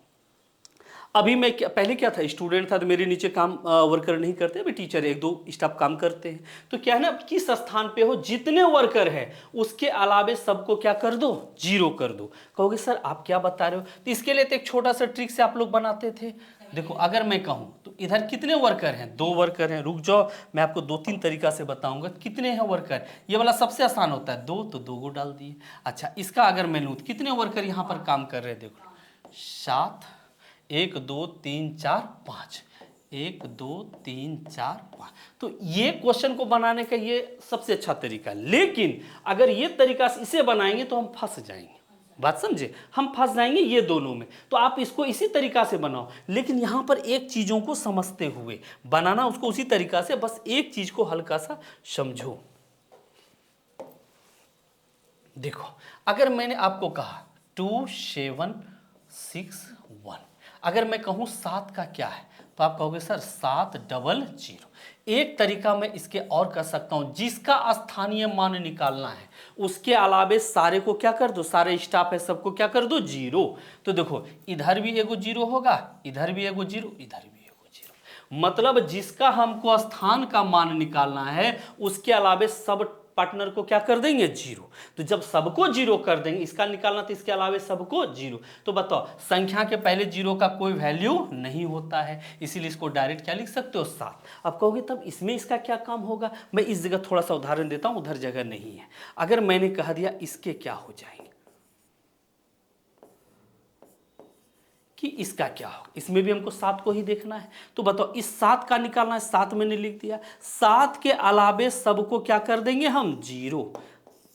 अभी मैं पहले क्या था, स्टूडेंट था तो मेरे नीचे काम वर्कर नहीं करते, अभी टीचर 1-2 स्टाफ काम करते हैं। तो क्या है ना, किस स्थान पे हो जितने वर्कर हैं उसके अलावे सबको क्या कर दो, 0 कर दो। कहोगे सर आप क्या बता रहे हो? तो इसके लिए तो एक छोटा सा ट्रिक से आप लोग बनाते थे। देखो अगर मैं कहूं तो इधर कितने वर्कर हैं, 2 वर्कर हैं। रुक जाओ, मैं आपको 2-3 तरीका से बताऊंगा कितने हैं वर्कर। ये वाला सबसे आसान होता है, 2 तो 2 को डाल दिए। अच्छा, इसका अगर मैं लूँ कितने वर्कर यहाँ पर काम कर रहे हैं, देखो 7, 1 2 3 4 5, 1 2 3 4 5। तो ये क्वेश्चन को बनाने का ये सबसे अच्छा तरीका है। लेकिन अगर ये तरीका इसे बनाएंगे तो हम फंस जाएंगे, बात समझे, हम फंस जाएंगे ये दोनों में। तो आप इसको इसी तरीका से बनाओ, लेकिन यहां पर एक चीजों को समझते हुए बनाना उसको उसी तरीका से, बस एक चीज को हल्का सा समझो। देखो अगर मैंने आपको कहा 2 7 6 1, अगर मैं कहूं 7 का क्या है तो आप कहोगे सर 7 डबल 0। एक तरीका मैं इसके और कर सकता हूं, जिसका स्थानीय मान निकालना है उसके अलावे सारे को क्या कर दो, सारे स्टाफ है सबको क्या कर दो 0। तो देखो इधर भी एगो 0 होगा, इधर भी एगो 0, इधर भी एगो 0। मतलब जिसका हमको स्थान का मान निकालना है उसके अलावे सब पार्टनर को क्या कर देंगे 0। तो जब सबको 0 कर देंगे, इसका निकालना तो इसके अलावे सबको 0। तो बताओ संख्या के पहले 0 का कोई वैल्यू नहीं होता है, इसीलिए इसको डायरेक्ट क्या लिख सकते हो 7। अब कहोगे तब इसमें इसका क्या काम होगा, मैं इस जगह थोड़ा सा उदाहरण देता हूं, उधर जगह नहीं है। अगर मैंने कह दिया इसके क्या हो जाएंगे कि इसका क्या हो, इसमें भी हमको 7 को ही देखना है। तो बताओ इस 7 का निकालना है, 7 मैंने लिख दिया, 7 के अलावे सबको क्या कर देंगे हम 0।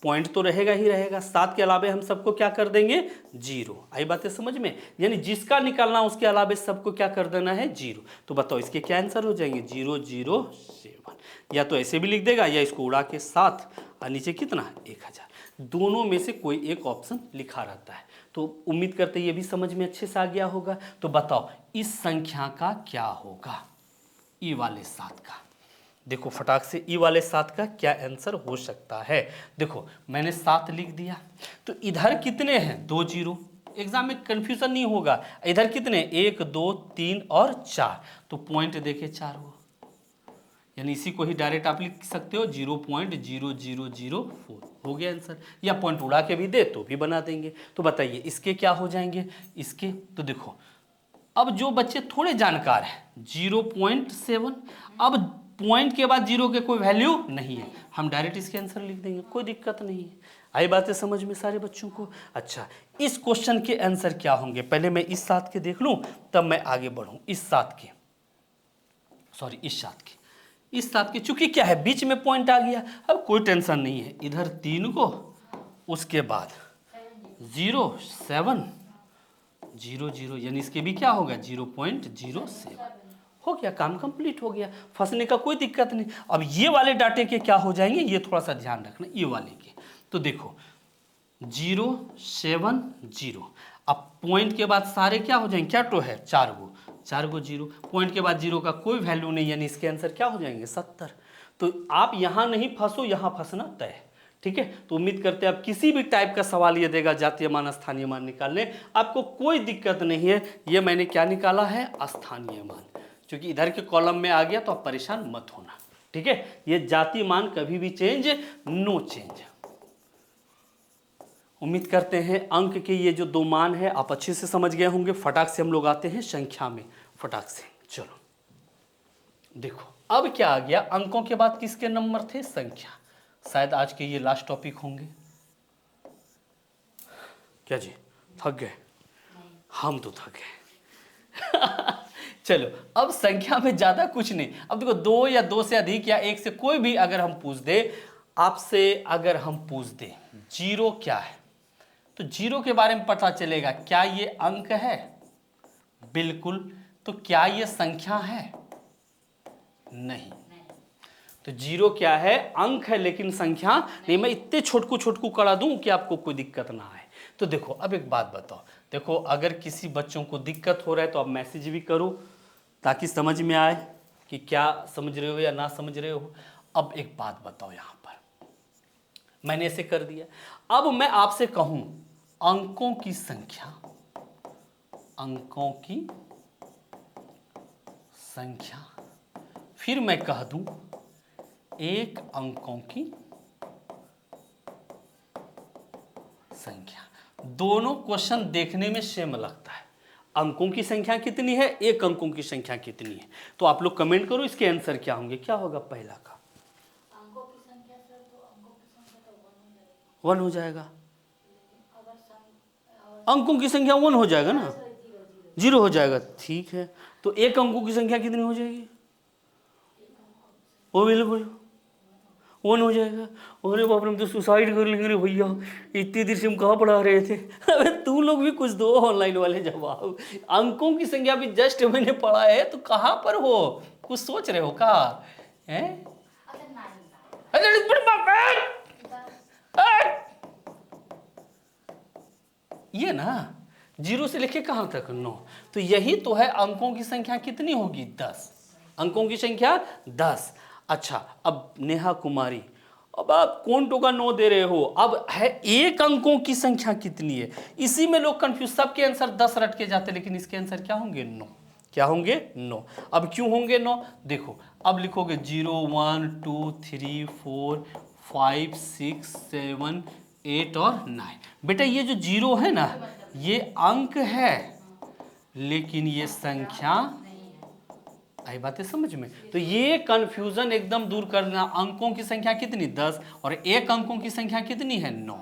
पॉइंट तो रहेगा ही रहेगा, 7 के अलावे हम सबको क्या कर देंगे 0। आई बातें समझ में? यानी जिसका निकालना उसके अलावे सबको क्या कर देना है 0। तो बताओ इसके क्या आंसर हो जाएंगे 0 0 7। या तो ऐसे भी लिख देगा या इसको उड़ा के 7 और नीचे कितना 1000, दोनों में से कोई एक ऑप्शन लिखा रहता है। तो उम्मीद करते ये भी समझ में अच्छे से आ गया होगा। तो बताओ इस संख्या का क्या होगा, ई वाले 7 का। देखो फटाक से ई वाले 7 का क्या आंसर हो सकता है। देखो मैंने 7 लिख दिया, तो इधर कितने हैं 2 0, एग्जाम में कंफ्यूजन नहीं होगा। इधर कितने 1 2 3 और 4, तो पॉइंट देखे 4 हो, यानी इसी को ही डायरेक्ट आप लिख सकते हो 0.0004 हो गया आंसर। या पॉइंट उड़ा के भी दे तो भी बना देंगे। तो बताइए इसके क्या हो जाएंगे, इसके तो देखो अब जो बच्चे थोड़े जानकार हैं 0.7, अब पॉइंट के बाद 0 के कोई वैल्यू नहीं है, हम डायरेक्ट इसके आंसर लिख देंगे, कोई दिक्कत नहीं है। आई बातें समझ में सारे बच्चों को? अच्छा इस क्वेश्चन के आंसर क्या होंगे, पहले मैं इस 7 के देख लूं तब मैं आगे बढ़ूं। इस 7 के, सॉरी इस 7 के, इस 7 के चूंकि क्या है बीच में पॉइंट आ गया, अब कोई टेंशन नहीं है। इधर 3 को, उसके बाद 0 7 0 0, यानी इसके भी क्या होगा 0.07 हो गया, काम कंप्लीट हो गया, फंसने का कोई दिक्कत नहीं। अब ये वाले डाटे के क्या हो जाएंगे, ये थोड़ा सा ध्यान रखना, ये वाले के। तो देखो 0 7 0। अब पॉइंट के बाद सारे क्या हो जाएंगे, क्या टो है, 4 गो 0, पॉइंट के बाद 0 का कोई वैल्यू नहीं, यानी इसके आंसर क्या हो जाएंगे 70। तो आप यहां नहीं फंसो, यहां फंसना तय है। ठीक है, तो उम्मीद करते हैं आप किसी भी टाइप का सवाल ये देगा जातीय मान स्थानीय मान निकालने, आपको कोई दिक्कत नहीं है। ये मैंने क्या निकाला है, स्थानीय मान, क्योंकि इधर के कॉलम में आ गया तो आप परेशान मत होना। ठीक है, ये जातीय मान कभी भी चेंज नो चेंज। उम्मीद करते हैं अंक के ये जो दो मान है आप अच्छे से समझ गए होंगे। फटाक से हम लोग आते हैं संख्या में, फटाक से। चलो देखो अब क्या आ गया, अंकों के बाद किसके नंबर थे, संख्या। शायद आज के ये लास्ट टॉपिक होंगे। क्या जी, थक गए? हम तो थक गए। चलो अब संख्या में ज्यादा कुछ नहीं। अब देखो 2 या 2 से अधिक या 1 से कोई भी अगर हम पूछ दे आपसे, अगर हम पूछ दे 0 क्या है, तो 0 के बारे में पता चलेगा, क्या ये अंक है, बिल्कुल। तो क्या ये संख्या है, नहीं। तो 0 क्या है, अंक है लेकिन संख्या नहीं। मैं इतने छोटकू छोटकू करा दूं कि आपको कोई दिक्कत ना आए। तो देखो अब एक बात बताओ, देखो अगर किसी बच्चों को दिक्कत हो रहा है तो आप मैसेज भी करो ताकि समझ में आए कि क्या समझ रहे हो या ना समझ रहे हो। अब एक बात बताओ, यहां पर मैंने ऐसे कर दिया, अब मैं आपसे कहूं अंकों की संख्या, अंकों की संख्या, फिर मैं कह दूं एक अंकों की संख्या, दोनों क्वेश्चन देखने में सेम लगता है। अंकों की संख्या कितनी है, एक अंकों की संख्या कितनी है, तो आप लोग कमेंट करो इसके आंसर क्या होंगे। क्या होगा पहला का, अंकों की संख्या सर, तो अंकों की संख्या तो 1 हो जाएगी। 1 हो जाएगा, अगर अंकों की संख्या 1 हो जाएगा ना, सॉरी 0 0 हो जाएगा, ठीक है। तो एक अंकों की संख्या कितनी हो जाएगी, वो बिल्कुल 1 हो जाएगा। अरे बाप रे, हम तो सुसाइड कर लेंगे रे भैया, इतनी देर से हम कहाँ पढ़ा रहे थे। अबे तू लोग भी कुछ दो ऑनलाइन वाले जवाब। अंकों की संख्या भी जस्ट मैंने पढ़ा है, तो कहाँ पर हो, कुछ सोच रहे हो क्या हैं? अगर 9 अरे बड़े बाप रे! ये ना 0 से लेके कहाँ तक 9, तो यही तो है अंकों की संख्या कितनी होगी, 10। अंकों की संख्या 10। अच्छा अब नेहा कुमारी, अब आप कौन टोका 9 दे रहे हो, अब है एक अंकों की संख्या कितनी है, इसी में लोग कंफ्यूज, सबके आंसर 10 रट के जाते, लेकिन इसके आंसर क्या होंगे, 9। क्या होंगे, 9। अब क्यों होंगे 9, देखो अब लिखोगे 0 1 2 3 4 5 6 7 8 और 9। बेटा ये जो 0 है ना, ये अंक है लेकिन ये संख्या, आई बातें समझ में। तो ये कंफ्यूजन एकदम दूर करना, अंकों की संख्या कितनी 10 और एक अंकों की संख्या कितनी है 9।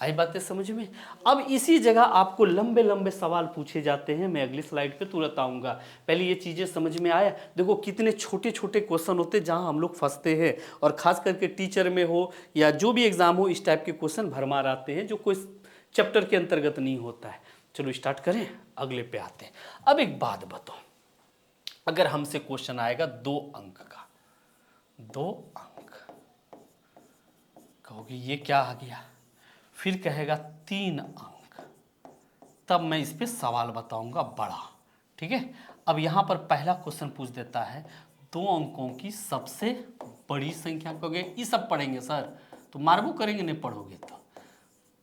आई बातें समझ में। अब इसी जगह आपको लंबे लंबे सवाल पूछे जाते हैं, मैं अगली स्लाइड पे तुरंत आऊंगा। पहले ये चीजें समझ में आया, देखो कितने छोटे छोटे क्वेश्चन होते हैं जहां हम लोग फंसते हैं, और खास करके टीचर में हो या जो भी एग्जाम हो, इस टाइप के क्वेश्चन भरमार आते हैं जो कोई चैप्टर के अंतर्गत नहीं होता है। चलो स्टार्ट करें, अगले पे आते हैं। अब एक बात बताओ, अगर हमसे क्वेश्चन आएगा 2 अंक का, 2 अंक, कहोगे ये क्या आ गया, फिर कहेगा 3 अंक, तब मैं इस पे सवाल बताऊंगा बड़ा। ठीक है, अब यहां पर पहला क्वेश्चन पूछ देता है 2 अंकों की सबसे बड़ी संख्या, कहोगे ये सब पढ़ेंगे सर, तो मार्बू करेंगे नहीं पढ़ोगे तो।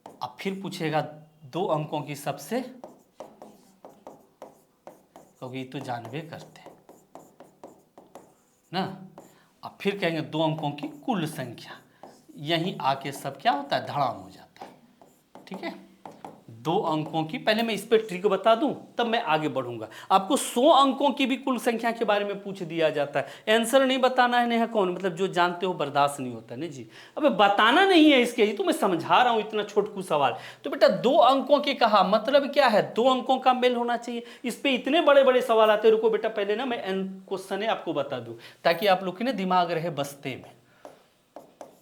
अब फिर पूछेगा 2 अंकों की सबसे, कहोगे ये तो जानबे करते ना। अब फिर कहेंगे 2 अंकों की कुल संख्या, यहीं आके सब क्या होता है, धड़ाम हो जाता है। ठीक है, 2 अंकों की, पहले मैं इस पे ट्रिक बता दूं तब मैं आगे बढ़ूंगा। आपको 100 अंकों की भी कुल संख्या के बारे में पूछ दिया जाता है, आंसर नहीं बताना है, नहीं कौन, मतलब जो जानते हो बर्दाश्त नहीं होता नहीं जी। अबे बताना नहीं है इसके, तो मैं समझा रहा हूं इतना छोटकू सवाल। तो बेटा 2 अंकों के कहा मतलब क्या है, 2 अंकों का मेल होना चाहिए। इस पे इतने बड़े बड़े सवाल आते, रुको बेटा पहले ना मैं क्वेश्चन आपको बता दूं ताकि आप लोग के ना दिमाग रहे बस्ते में।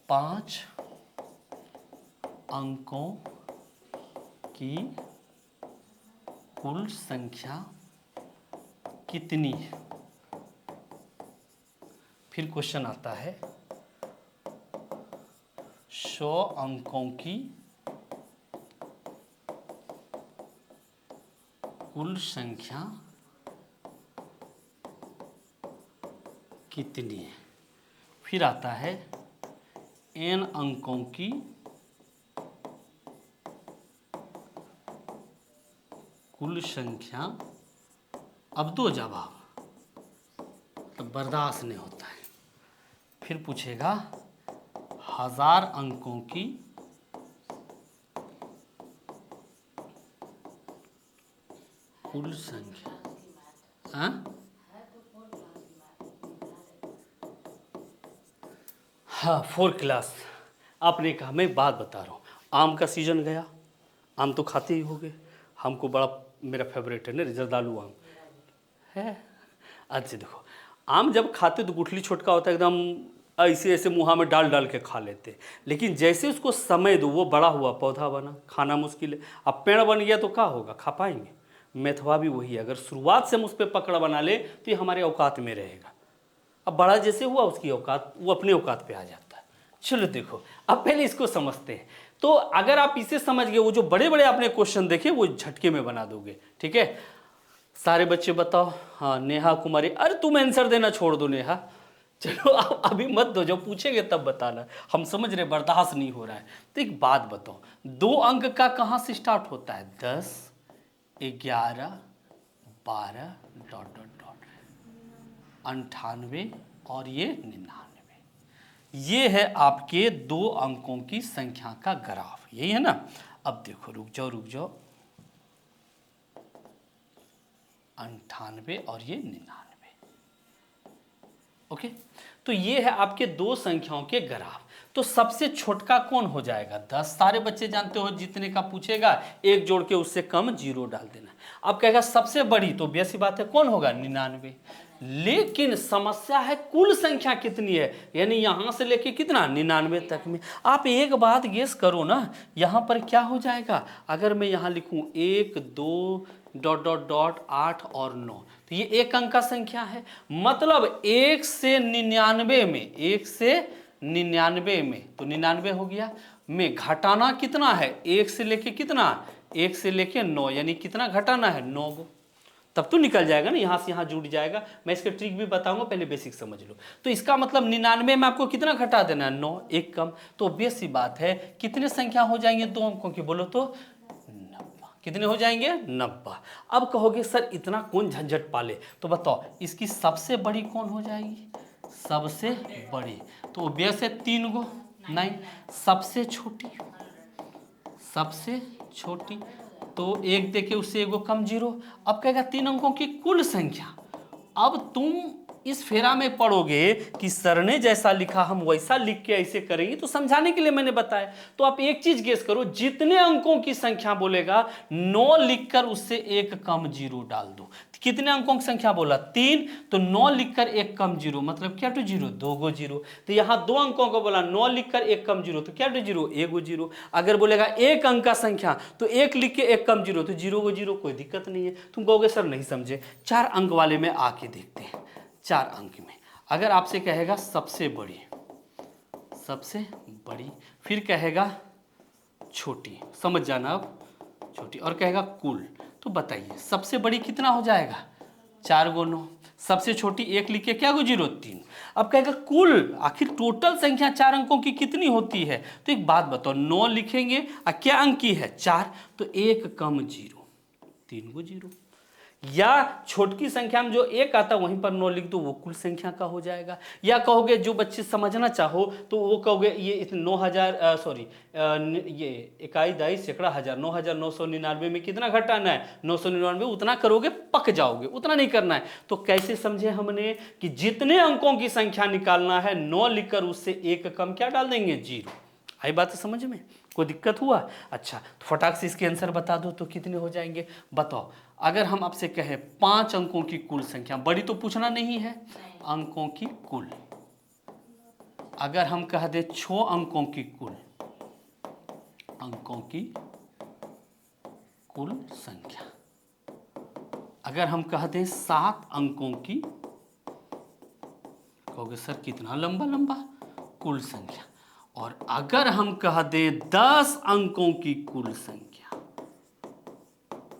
5 अंकों की कुल संख्या कितनी है, फिर क्वेश्चन आता है 100 अंकों की कुल संख्या कितनी है। फिर आता है n अंकों की कुल संख्या। अब दो जवाब तो बर्दाश्त नहीं होता है। फिर पूछेगा 1000 अंकों की कुल संख्या। हाँ हाँ 4 क्लास। आपने कहा, मैं बात बता रहा हूँ, आम का सीजन गया, आम तो खाते ही होगे, हमको बड़ा मेरा फेवरेट है ना जर्दालू आम है। अच्छा देखो, आम जब खाते तो गुठली छोटका होता है, एकदम ऐसे ऐसे मुँह में डाल डाल के खा लेते, लेकिन जैसे उसको समय दो वो बड़ा हुआ, पौधा बना, खाना मुश्किल है। अब पेड़ बन गया तो क्या होगा, खा पाएंगे। मेथवा भी वही है, अगर शुरुआत से हम उस पर पकड़ बना ले तो ये हमारे औकात में रहेगा। अब बड़ा जैसे हुआ उसकी औकात, वो अपने औकात पे आ जाता है। चलो देखो, अब पहले इसको समझते हैं। तो अगर आप इसे समझ गए, वो जो बड़े बड़े आपने क्वेश्चन देखे वो झटके में बना दोगे। ठीक है, सारे बच्चे बताओ। हाँ नेहा कुमारी, अरे तुम आंसर देना छोड़ दो नेहा, चलो आप अभी मत दो, जब पूछेंगे तब बताना। हम समझ रहे बर्दाश्त नहीं हो रहा है। तो एक बात बताओ, 2 अंक का कहाँ से स्टार्ट होता है, 10, 11, 12 डॉट डॉट डॉट 98 और ये 99। ये है आपके 2 अंकों की संख्या का ग्राफ, यही है ना। अब देखो, रुक जाओ, 98 और ये 99। ओके, तो ये है आपके 2 संख्याओं के ग्राफ। तो सबसे छोटका कौन हो जाएगा, 10। सारे बच्चे जानते हो, जितने का पूछेगा एक जोड़ के उससे कम 0 डाल देना। अब कहेगा सबसे बड़ी, तो वैसी बात है कौन होगा, 99। लेकिन समस्या है कुल संख्या कितनी है, यानी यहां से लेके कितना, 99 तक में। आप एक बात गेस करो ना, यहां पर क्या हो जाएगा। अगर मैं यहां लिखूं 1, 2 डॉट डॉट डॉट 8 और 9, तो ये एक अंक का संख्या है। मतलब 1 से 99 में, 1 से 99 में, तो 99 हो गया। में घटाना कितना है, 1 से लेके कितना, 1 से लेके 9, यानी कितना घटाना है, 9 गो। तब तो निकल जाएगा ना, यहां से यहां जुड़ जाएगा। मैं इसके ट्रिक भी बताऊंगा, पहले बेसिक समझ लो। तो इसका मतलब 99 में आपको कितना घटा देना है, 9, एक कम। तो बेस सी बात है, कितने संख्या हो जाएंगे 2 अंकों की, बोलो तो 90। कितने हो जाएंगे, 90। अब कहोगे सर इतना कौन झंझट पाले, तो बताओ इसकी सबसे बड़ी कौन हो जाएगी, सबसे बड़ी तो ओबियस है 3 गो, नहीं। सबसे छोटी, सबसे छोटी तो 1 देके उससे 1 गो कम 0। अब कहेगा 3 अंकों की कुल संख्या। अब तुम इस फेरा में पढ़ोगे कि सर ने जैसा लिखा हम वैसा लिख के ऐसे करेंगे, तो समझाने के लिए मैंने बताया। तो आप एक चीज गेस करो, जितने अंकों की संख्या बोलेगा 9 लिखकर उससे 1 कम 0 डाल दो। कितने अंकों की संख्या बोला, 3, तो 9 लिखकर 1 कम 0, मतलब क्या टू 0, 2 गो 0। तो यहां 2 अंकों को बोला, 9 लिखकर 1 कम 0, तो क्या टू 0, 1 गो 0। अगर बोलेगा 1 अंक का संख्या, तो 1 लिख के 1 कम 0, तो 0 गो 0, कोई दिक्कत नहीं है। तुम कहोगे सर नहीं समझे, 4 अंक वाले में आके देखते हैं। 4 अंक में अगर आपसे कहेगा सबसे बड़ी, सबसे बड़ी, फिर कहेगा छोटी, समझ जाना अब, छोटी, और कहेगा कुल, तो बताइए सबसे बड़ी कितना हो जाएगा, 4 गो 9, सबसे छोटी 1 लिख के क्या गो 0, 3। अब कहेगा कुल, आखिर टोटल संख्या 4 अंकों की कितनी होती है। तो एक बात बताओ, 9 लिखेंगे और क्या अंक की है, 4, तो 1 कम 0, 3 गो 0। या छोटकी संख्या में जो 1 आता वहीं पर 9 लिख दो, वो कुल संख्या का हो जाएगा। या कहोगे जो बच्चे समझना चाहो तो वो कहोगे ये 9000 सॉरी ये इकाई दाई सैकड़ा हजार, 9999 में कितना घटाना है, 999, उतना करोगे पक जाओगे, उतना नहीं करना है। तो कैसे समझे हमने कि जितने अंकों की संख्या निकालना है 9 लिखकर उससे 1 कम क्या डाल देंगे, 0। आई बात समझ में, कोई दिक्कत हुआ। अच्छा तो फटाक से इसके आंसर बता दो, तो कितने हो जाएंगे बताओ। अगर हम आपसे कहें 5 अंकों की कुल संख्या, बड़ी तो पूछना नहीं है, अंकों की कुल। अगर हम कह दे 6 अंकों की कुल, अंकों की कुल संख्या। अगर हम कह दें 7 अंकों की कहोगे सर कितना लंबा लंबा, कुल संख्या। और अगर हम कह दें 10 अंकों की कुल संख्या,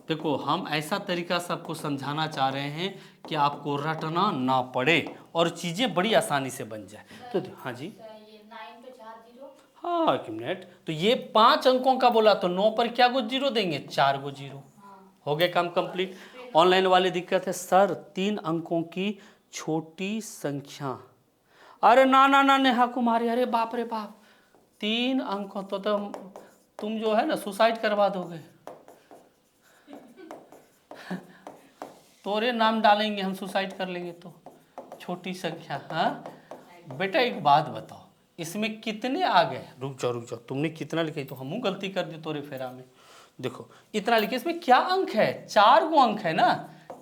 देखो हम ऐसा तरीका सबको समझाना चाह रहे हैं कि आपको रटना ना पड़े और चीजें बड़ी आसानी से बन जाए। तो हाँ जी, ये 9 पे 4 जीरो। हाँ एक मिनट, तो ये 5 अंकों का बोला तो 9 पर क्या गो जीरो देंगे, 4 गो जीरो। हो गया काम कंप्लीट। ऑनलाइन वाले दिक्कत है सर 3 अंकों की छोटी संख्या। अरे ना ना ना नेहा कुमारी, अरे बाप रे बाप, 3 अंकों तो तुम जो है ना सुसाइड करवा दोगे। तोरे नाम डालेंगे हम, सुसाइड कर लेंगे तो। छोटी संख्या, हाँ बेटा एक बात बताओ, इसमें कितने आ गए, रुक जाओ, तुमने कितना लिखा तो हमू गलती कर दी तोरे फेरा में। देखो इतना लिखे, इसमें क्या अंक है, 4 गो अंक है ना,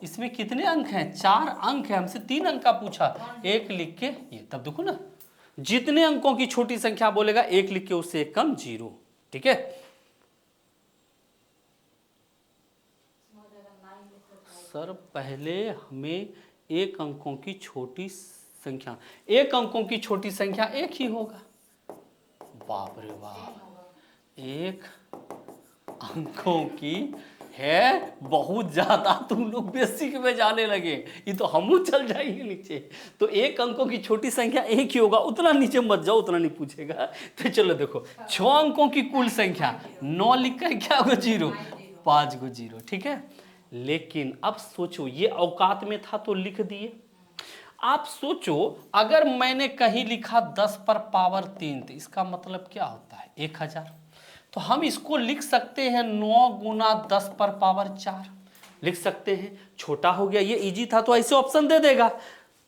इसमें कितने अंक हैं, 4 अंक है। हमसे 3 अंक का पूछा, एक लिख के ये, तब देखो ना जितने अंकों की छोटी संख्या बोलेगा एक लिख के उससे एक कम जीरो। ठीक है, सर पहले हमें एक अंकों की छोटी संख्या, एक अंकों की छोटी संख्या एक ही होगा। बाप रे बाप, एक अंकों की है, बहुत ज्यादा तुम लोग बेसिक में जाने लगे, ये तो हम चल जाएंगे नीचे। तो एक अंकों की छोटी संख्या एक ही होगा, उतना नीचे मत जाओ, उतना नहीं पूछेगा। तो चलो देखो 6 अंकों की कुल संख्या, 9 लिखकर क्या होगा जीरो, 5 गो जीरो। ठीक है, लेकिन अब सोचो ये औकात में था तो लिख दिए। आप सोचो अगर मैंने कहीं लिखा 10 पर पावर 3, तो इसका मतलब क्या होता है 1000। तो हम इसको लिख सकते हैं 9 गुना 10 पर पावर 4 लिख सकते हैं। छोटा हो गया, ये इजी था तो ऐसे ऑप्शन दे देगा,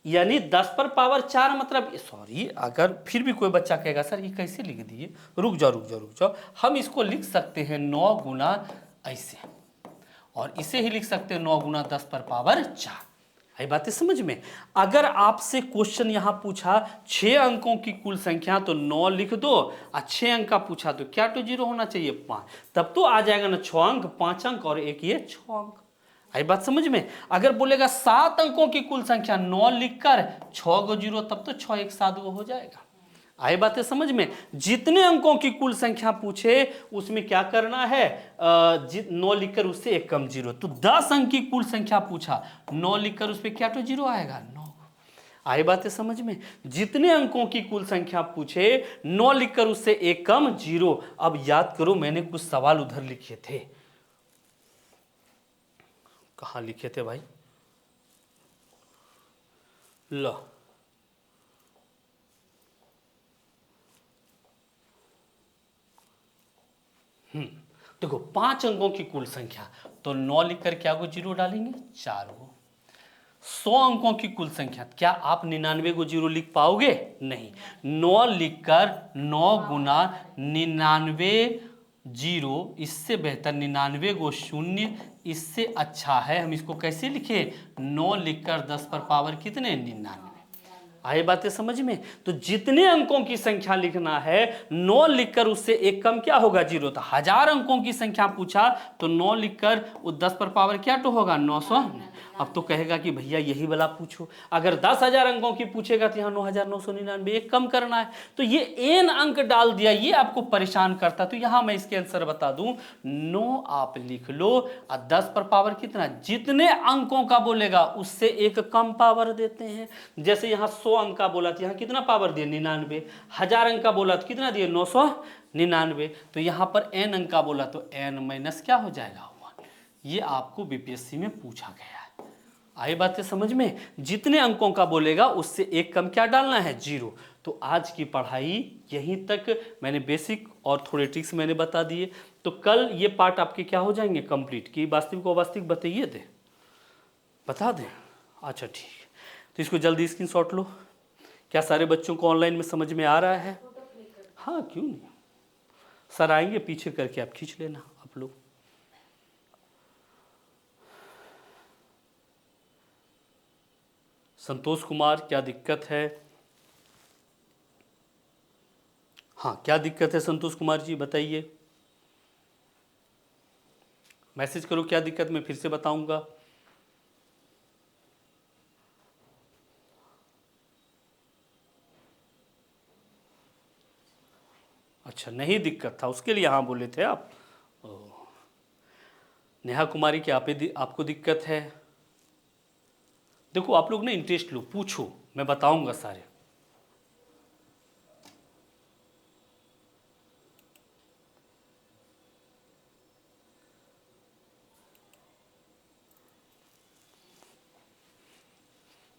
यानी 10 पर पावर 4 मतलब, सॉरी अगर फिर भी कोई बच्चा कहेगा सर ये कैसे लिख दिए, रुक जाओ, हम इसको लिख सकते हैं 9 गुना ऐसे, और इसे ही लिख सकते हैं 9 गुना 10 पर पावर 4। आई बातें समझ में। अगर आपसे क्वेश्चन यहां पूछा 6 अंकों की कुल संख्या, तो 9 लिख दो, और 6 अंक का पूछा तो क्या तो जीरो होना चाहिए 5, तब तो आ जाएगा ना 6 अंक, 5 अंक और एक ये 6 अंक। आई बात समझ में। अगर बोलेगा 7 अंकों की कुल संख्या, 9 लिखकर 6 गो जीरो, तब तो 6 एक 7 गो हो जाएगा। आई बातें समझ में। जितने अंकों की कुल संख्या पूछे उसमें क्या करना है, 9 लिखकर उससे एक कम जीरो। तो 10 अंक की कुल संख्या पूछा, 9 लिखकर उस पर क्या तो जीरो आएगा, 9। आई बातें समझ में। जितने अंकों की कुल संख्या पूछे 9 लिखकर उससे एक कम जीरो। अब याद करो मैंने कुछ सवाल उधर लिखे थे, कहां लिखे थे भाई, लो देखो 5 अंकों की कुल संख्या, तो 9 लिखकर क्या को जीरो डालेंगे, 4 गो। 100 अंकों की कुल संख्या, क्या आप 99 को जीरो लिख पाओगे, नहीं। 9 लिखकर 9 गुना 99 जीरो, इससे बेहतर 99 गो शून्य, इससे अच्छा है हम इसको कैसे लिखे, 9 लिखकर 10 पर पावर कितने, 99। आई बातें समझ में। तो जितने अंकों की संख्या लिखना है, 9 लिखकर उससे एक कम क्या होगा, जीरो। तो 1000 अंकों की संख्या पूछा तो 9 लिखकर वो 10 पर पावर क्या तो होगा, 900। अब तो कहेगा कि भैया यही वाला पूछो। अगर 10,000 अंकों की पूछेगा तो यहाँ 9,999 एक कम करना है, तो ये एन अंक डाल दिया, ये आपको परेशान करता। तो यहाँ मैं इसके आंसर बता दूं, 9 आप लिख लो, और 10 पर पावर कितना, जितने अंकों का बोलेगा उससे एक कम पावर देते हैं। जैसे यहाँ 100 अंक का बोला तो यहाँ कितना पावर दिए, 99। 1000 अंक का बोला तो कितना दिए, 999। तो यहाँ पर एन अंक का बोला तो एन माइनस क्या हो जाएगा, 1। ये आपको बीपीएससी में पूछा गया है। आई बातें समझ में। जितने अंकों का बोलेगा उससे एक कम क्या डालना है, जीरो। तो आज की पढ़ाई यहीं तक, मैंने बेसिक और थोड़े ट्रिक्स मैंने बता दिए। तो कल ये पार्ट आपके क्या हो जाएंगे, कंप्लीट। कि वास्तविक को अवास्तविक बताइए दे, बता दें, अच्छा ठीक है। तो इसको जल्दी स्क्रीनशॉट लो। क्या सारे बच्चों को ऑनलाइन में समझ में आ रहा है, हाँ क्यों नहीं, सर आएंगे पीछे करके आप खींच लेना आप लोग। संतोष कुमार, क्या दिक्कत है, हाँ क्या दिक्कत है संतोष कुमार जी बताइए, मैसेज करो क्या दिक्कत, मैं फिर से बताऊंगा। अच्छा, नहीं दिक्कत था, उसके लिए हाँ बोले थे आप। ओ, नेहा कुमारी की आपको दिक्कत है? देखो आप लोग ना इंटरेस्ट लो, पूछो, मैं बताऊंगा सारे।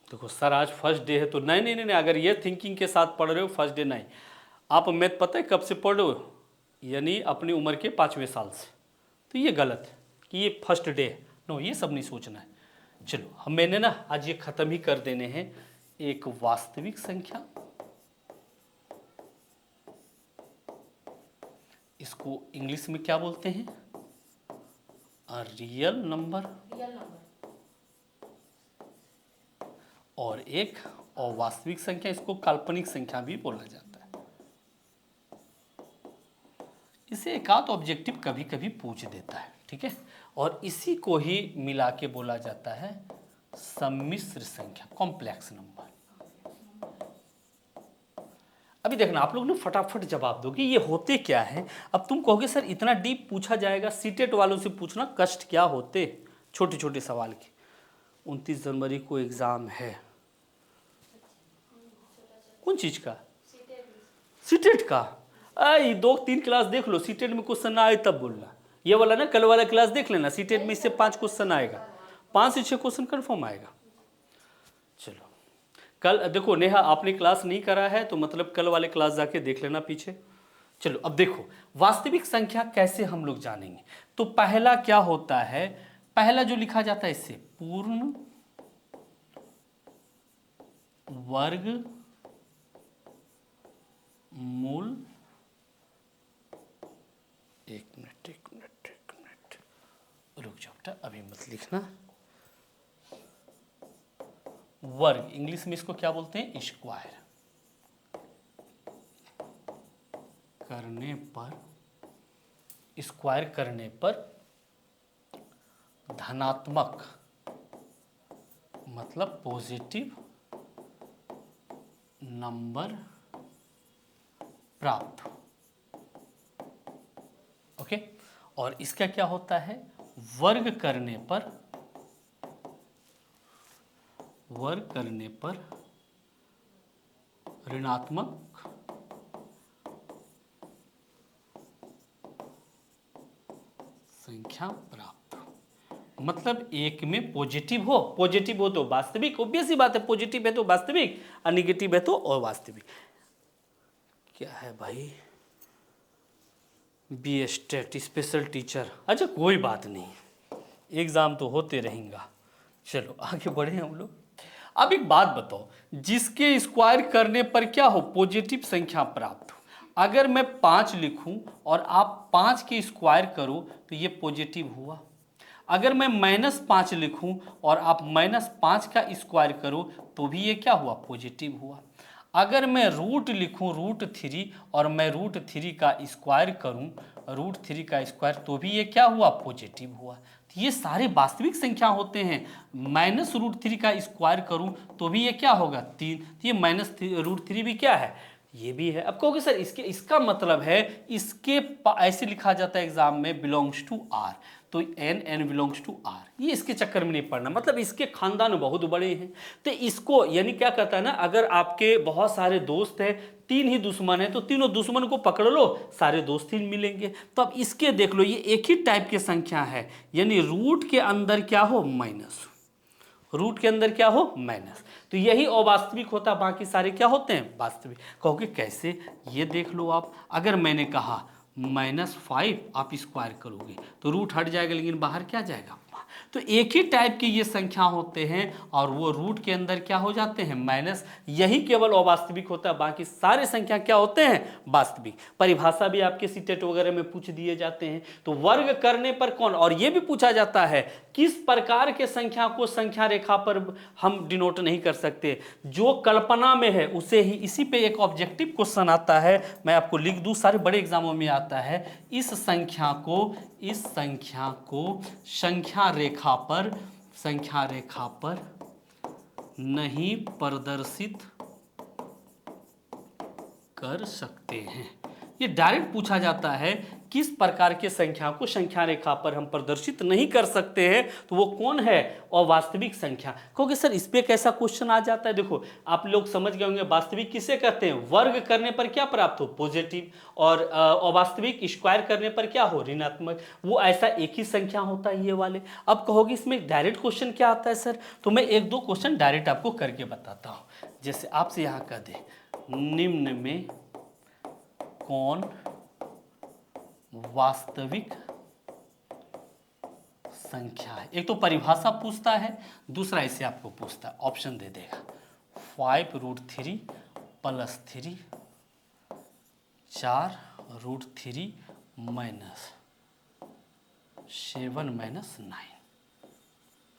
देखो सर आज फर्स्ट डे है तो नहीं नहीं नहीं नहीं, अगर ये थिंकिंग के साथ पढ़ रहे हो फर्स्ट डे नहीं। आप मैथ पता है कब से पढ़ रहे हो? यानी अपनी उम्र के 5वें साल से। तो ये गलत है कि ये फर्स्ट डे है, नो ये सब नहीं सोचना है। चलो हम मैंने ना आज ये ख़त्म ही कर देने हैं। एक वास्तविक संख्या, इसको इंग्लिश में क्या बोलते हैं? Real number. Real number. और एक अवास्तविक संख्या, इसको काल्पनिक संख्या भी बोला जाता है। इसे एक आध ऑब्जेक्टिव कभी कभी पूछ देता है, ठीक है। और इसी को ही मिला के बोला जाता है सम्मिश्र संख्या, कॉम्प्लेक्स नंबर। अभी देखना आप लोग ना फटाफट जवाब दोगे ये होते क्या है। अब तुम कहोगे सर इतना डीप पूछा जाएगा, सीटेट वालों से पूछना कष्ट क्या होते छोटे छोटे सवाल के। 29 जनवरी को एग्जाम है, कौन चीज का? सीटेट का। आई 2-3 क्लास देख लो, सीटेट में क्वेश्चन ना आए तब बोलना। ये वाला ना कल वाला क्लास देख लेना, सीटेट में इससे 5 क्वेश्चन आएगा, 5 से 6 क्वेश्चन कंफर्म आएगा। चलो कल देखो नेहा आपने क्लास नहीं करा है तो मतलब कल वाले क्लास जाके देख लेना पीछे। चलो अब देखो वास्तविक संख्या कैसे हम लोग जानेंगे। तो पहला क्या होता है, पहला जो लिखा जाता है इससे पूर्ण वर्ग मूल। एक मिनट रुक जाओ बेटा, अभी मत लिखना। वर्ग इंग्लिश में इसको क्या बोलते हैं? स्क्वायर। करने पर, स्क्वायर करने पर धनात्मक मतलब पॉजिटिव नंबर प्राप्त। ओके। और इसका क्या होता है? वर्ग करने पर, वर्ग करने पर ऋणात्मक संख्या प्राप्त। मतलब एक में पॉजिटिव हो तो वास्तविक, ऑब्वियस ही बात है, पॉजिटिव है तो वास्तविक और निगेटिव है तो अवास्तविक। क्या है भाई? B state special teacher. अच्छा कोई बात नहीं, एग्जाम तो होते रहेंगे। चलो आगे बढ़े हम लोग। अब एक बात बताओ, जिसके स्क्वायर करने पर क्या हो? पॉजिटिव संख्या प्राप्त हो। अगर मैं 5 लिखूं और आप 5 के स्क्वायर करो तो ये पॉजिटिव हुआ। अगर मैं -5 लिखूं और आप -5 का स्क्वायर करो तो भी ये क्या हुआ? पॉजिटिव हुआ। अगर मैं रूट लिखूं √3 और मैं √3 का स्क्वायर करूं, √3 का स्क्वायर, तो भी ये क्या हुआ? पॉजिटिव हुआ। तो ये सारे वास्तविक संख्या होते हैं। -√3 का स्क्वायर करूं तो भी ये क्या होगा? 3। तो ये -√3 भी क्या है? ये भी है। अब कहोगे सर इसका मतलब है इसके ऐसे लिखा जाता है एग्जाम में बिलोंग्स टू आर, तो n बिलोंग्स टू आर। ये इसके चक्कर में नहीं पड़ना, मतलब इसके खानदान बहुत बड़े हैं। तो इसको यानी क्या कहता है ना, अगर आपके बहुत सारे दोस्त हैं, 3 ही दुश्मन है तो तीनों दुश्मन को पकड़ लो, सारे दोस्त ही मिलेंगे। तो अब इसके देख लो, ये एक ही टाइप की संख्या है, यानी रूट के अंदर क्या हो? माइनस। रूट के अंदर क्या हो? माइनस। तो यही अवास्तविक होता, बाकी सारे क्या होते हैं? वास्तविक। कहोगे कैसे? ये देख लो आप, अगर मैंने कहा -5 आप स्क्वायर करोगे तो रूट हट जाएगा, लेकिन बाहर क्या जाएगा? तो एक ही टाइप के ये संख्या होते हैं और वो रूट के अंदर क्या हो जाते हैं? माइनस। यही केवल अवास्तविक होता है, बाकी सारे संख्या क्या होते हैं? वास्तविक। परिभाषा भी आपके सीटेट वगैरह में पूछ दिए जाते हैं। तो वर्ग करने पर कौन, और ये भी पूछा जाता है किस प्रकार के संख्या को संख्या रेखा पर हम डिनोट नहीं कर सकते? जो कल्पना में है उसे ही। इसी पे एक ऑब्जेक्टिव क्वेश्चन आता है, मैं आपको लिख दूं, सारे बड़े एग्जामों में आता है। इस संख्या को संख्या रेखा पर नहीं प्रदर्शित कर सकते हैं। ये डायरेक्ट पूछा जाता है किस प्रकार के संख्या को संख्या रेखा पर हम प्रदर्शित नहीं कर सकते हैं, तो वो कौन है, अवास्तविक संख्या। क्योंकि सर इस पे कैसा क्वेश्चन आ जाता है, देखो आप लोग समझ गए होंगे वास्तविक किसे कहते हैं, वर्ग करने पर क्या प्राप्त हो, पॉजिटिव, और अवास्तविक स्क्वायर करने पर क्या हो, ऋणात्मक। वो ऐसा एक ही संख्या होता है ये वाले। अब कहोगे इसमें डायरेक्ट क्वेश्चन क्या आता है सर, तो मैं एक दो क्वेश्चन डायरेक्ट आपको करके बताता हूँ। जैसे आपसे यहाँ कह दे निम्न में कौन वास्तविक संख्या है, एक तो परिभाषा पूछता है, दूसरा इसे आपको पूछता है, ऑप्शन दे देगा 5√3 + 3 4√3 -7 -9,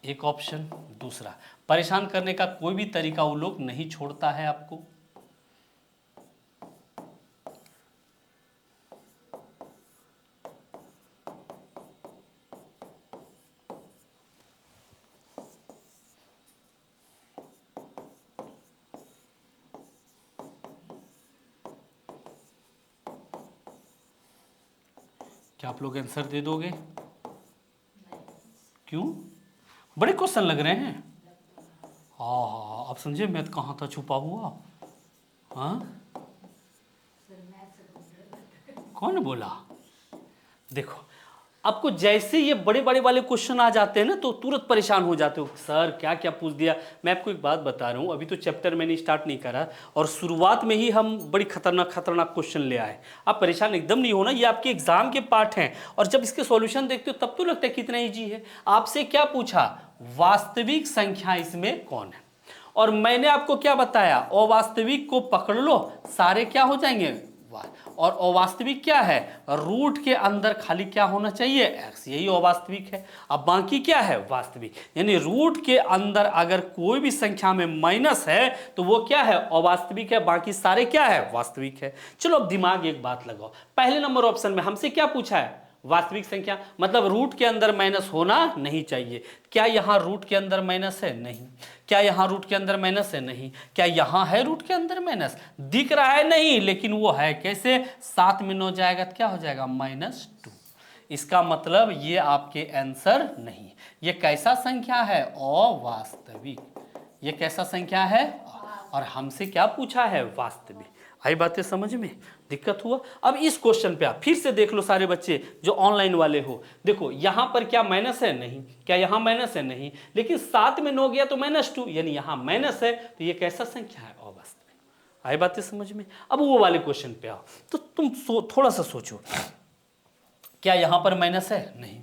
एक ऑप्शन। दूसरा, परेशान करने का कोई भी तरीका वो लोग नहीं छोड़ता है आपको। क्या आप लोग आंसर दे दोगे? क्यों, बड़े क्वेश्चन लग रहे हैं। हाँ, आप समझे मैथ कहाँ था छुपा हुआ। हाँ, कौन बोला? देखो आपको जैसे ये बड़े बड़े वाले क्वेश्चन आ जाते हैं ना, तो तुरंत परेशान हो जाते हो, सर क्या क्या पूछ दिया। मैं आपको एक बात बता रहा हूँ, अभी तो चैप्टर मैंने स्टार्ट नहीं करा और शुरुआत में ही हम बड़ी खतरनाक खतरनाक क्वेश्चन ले आए। आप परेशान एकदम नहीं होना, ये आपके एग्जाम के पार्ट हैं, और जब इसके सॉल्यूशन देखते हो तब तो लगता है कितना ईजी है। आपसे क्या पूछा, वास्तविक संख्या इसमें कौन है, और मैंने आपको क्या बताया, अवास्तविक को पकड़ लो, सारे क्या हो जाएंगे, और अवास्तविक क्या है, रूट के अंदर खाली क्या होना चाहिए, x, यही अवास्तविक है। अब बाकी क्या है, वास्तविक। यानी रूट के अंदर अगर कोई भी संख्या में माइनस है तो वो क्या है, अवास्तविक है, बाकी सारे क्या है, वास्तविक है। चलो अब दिमाग एक बात लगाओ, पहले नंबर ऑप्शन में हमसे क्या पूछा है, वास्तविक संख्या, मतलब रूट के अंदर माइनस होना नहीं चाहिए। क्या यहाँ रूट के अंदर माइनस है, नहीं। क्या यहाँ रूट के अंदर माइनस है, नहीं। क्या यहाँ है रूट के अंदर माइनस, दिख रहा है, नहीं, लेकिन वो है कैसे, 7 में 9 जाएगा तो क्या हो जाएगा, -2। इसका मतलब ये आपके आंसर नहीं। ये कैसा संख्या है, अवास्तविक। ये कैसा संख्या है, और हमसे क्या पूछा है, वास्तविक। आई बातें समझ में, दिक्कत हुआ? अब इस क्वेश्चन पे आप फिर से देख लो सारे बच्चे जो ऑनलाइन वाले हो, देखो यहां पर क्या माइनस है, नहीं। क्या यहां माइनस है, नहीं, लेकिन 7 में 9 गया तो -2, यानी यहां माइनस है, तो ये कैसा संख्या है, अवास्तविक। आई बातें समझ में? अब वो वाले क्वेश्चन पे आओ, तो तुम थोड़ा सा सोचो, क्या यहां पर माइनस है, नहीं।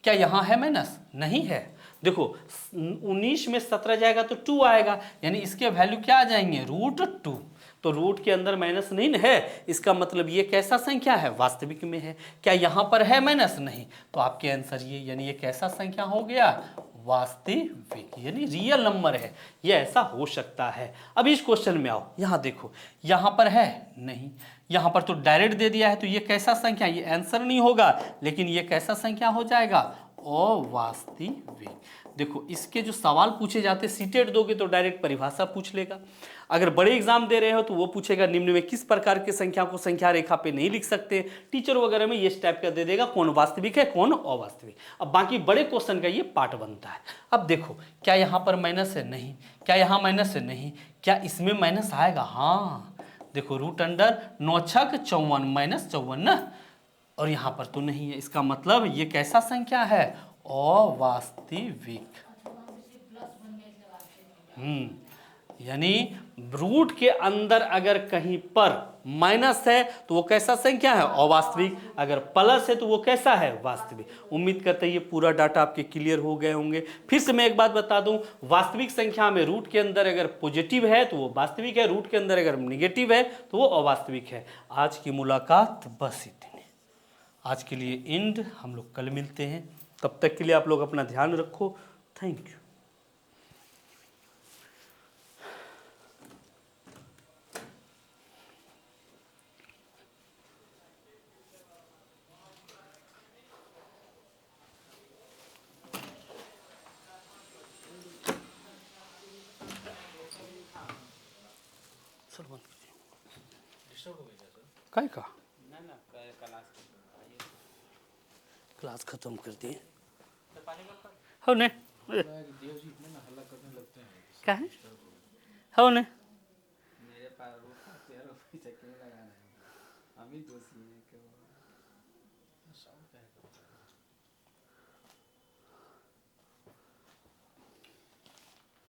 क्या यहां है माइनस, नहीं है। देखो 19 में 17 जाएगा तो 2 आएगा, यानी इसके वैल्यू क्या आ जाएंगे, √2। तो रूट के अंदर माइनस नहीं है, इसका मतलब ये कैसा संख्या है, वास्तविक में है। क्या यहां पर है माइनस, नहीं, तो आपके आंसर ये, यानी ये कैसा संख्या हो गया, वास्तविक, यानी रियल नंबर है। ये ऐसा हो सकता है। अब इस क्वेश्चन में आओ, यहां देखो, यहां पर है, नहीं, यहां पर तो डायरेक्ट दे दिया है, तो ये कैसा संख्या, ये आंसर नहीं होगा, लेकिन ये कैसा संख्या हो जाएगा, अवास्तविक। देखो इसके जो सवाल पूछे जाते, सीटेट दोगे तो डायरेक्ट परिभाषा पूछ लेगा। अगर बड़े एग्जाम दे रहे हो तो वो पूछेगा निम्न में किस प्रकार की संख्या को संख्या रेखा पे नहीं लिख सकते। टीचर वगैरह में ये टाइप का दे देगा, कौन वास्तविक है कौन अवास्तविक। अब बाकी बड़े क्वेश्चन का ये पार्ट बनता है। अब देखो, क्या यहाँ पर माइनस है, नहीं। क्या यहाँ माइनस है, नहीं। क्या इसमें माइनस आएगा, हाँ। देखो √9 × 54 -54 ना, और यहाँ पर तो नहीं है, इसका मतलब ये कैसा संख्या है, अवास्तविक। यानी रूट के अंदर अगर कहीं पर माइनस है तो वो कैसा संख्या है, अवास्तविक। अगर प्लस है तो वो कैसा है, वास्तविक। उम्मीद करते हैं ये पूरा डाटा आपके क्लियर हो गए होंगे। फिर से मैं एक बात बता दूं, वास्तविक संख्या में रूट के अंदर अगर पॉजिटिव है तो वो वास्तविक है, रूट के अंदर अगर नेगेटिव है तो वो अवास्तविक है। आज की मुलाकात बस इतनी, आज के लिए एंड। हम लोग कल मिलते हैं, तब तक के लिए आप लोग अपना ध्यान रखो। Thank you. सर बंद कीजिए। डिस्टर्ब हो गया सर, काय का? क्लास खत्म कर दिए हो ने क्या है हो ने मेरे पैरों का पैरों पे चक्कर लगाना है हम ही दोषी हैं कि वो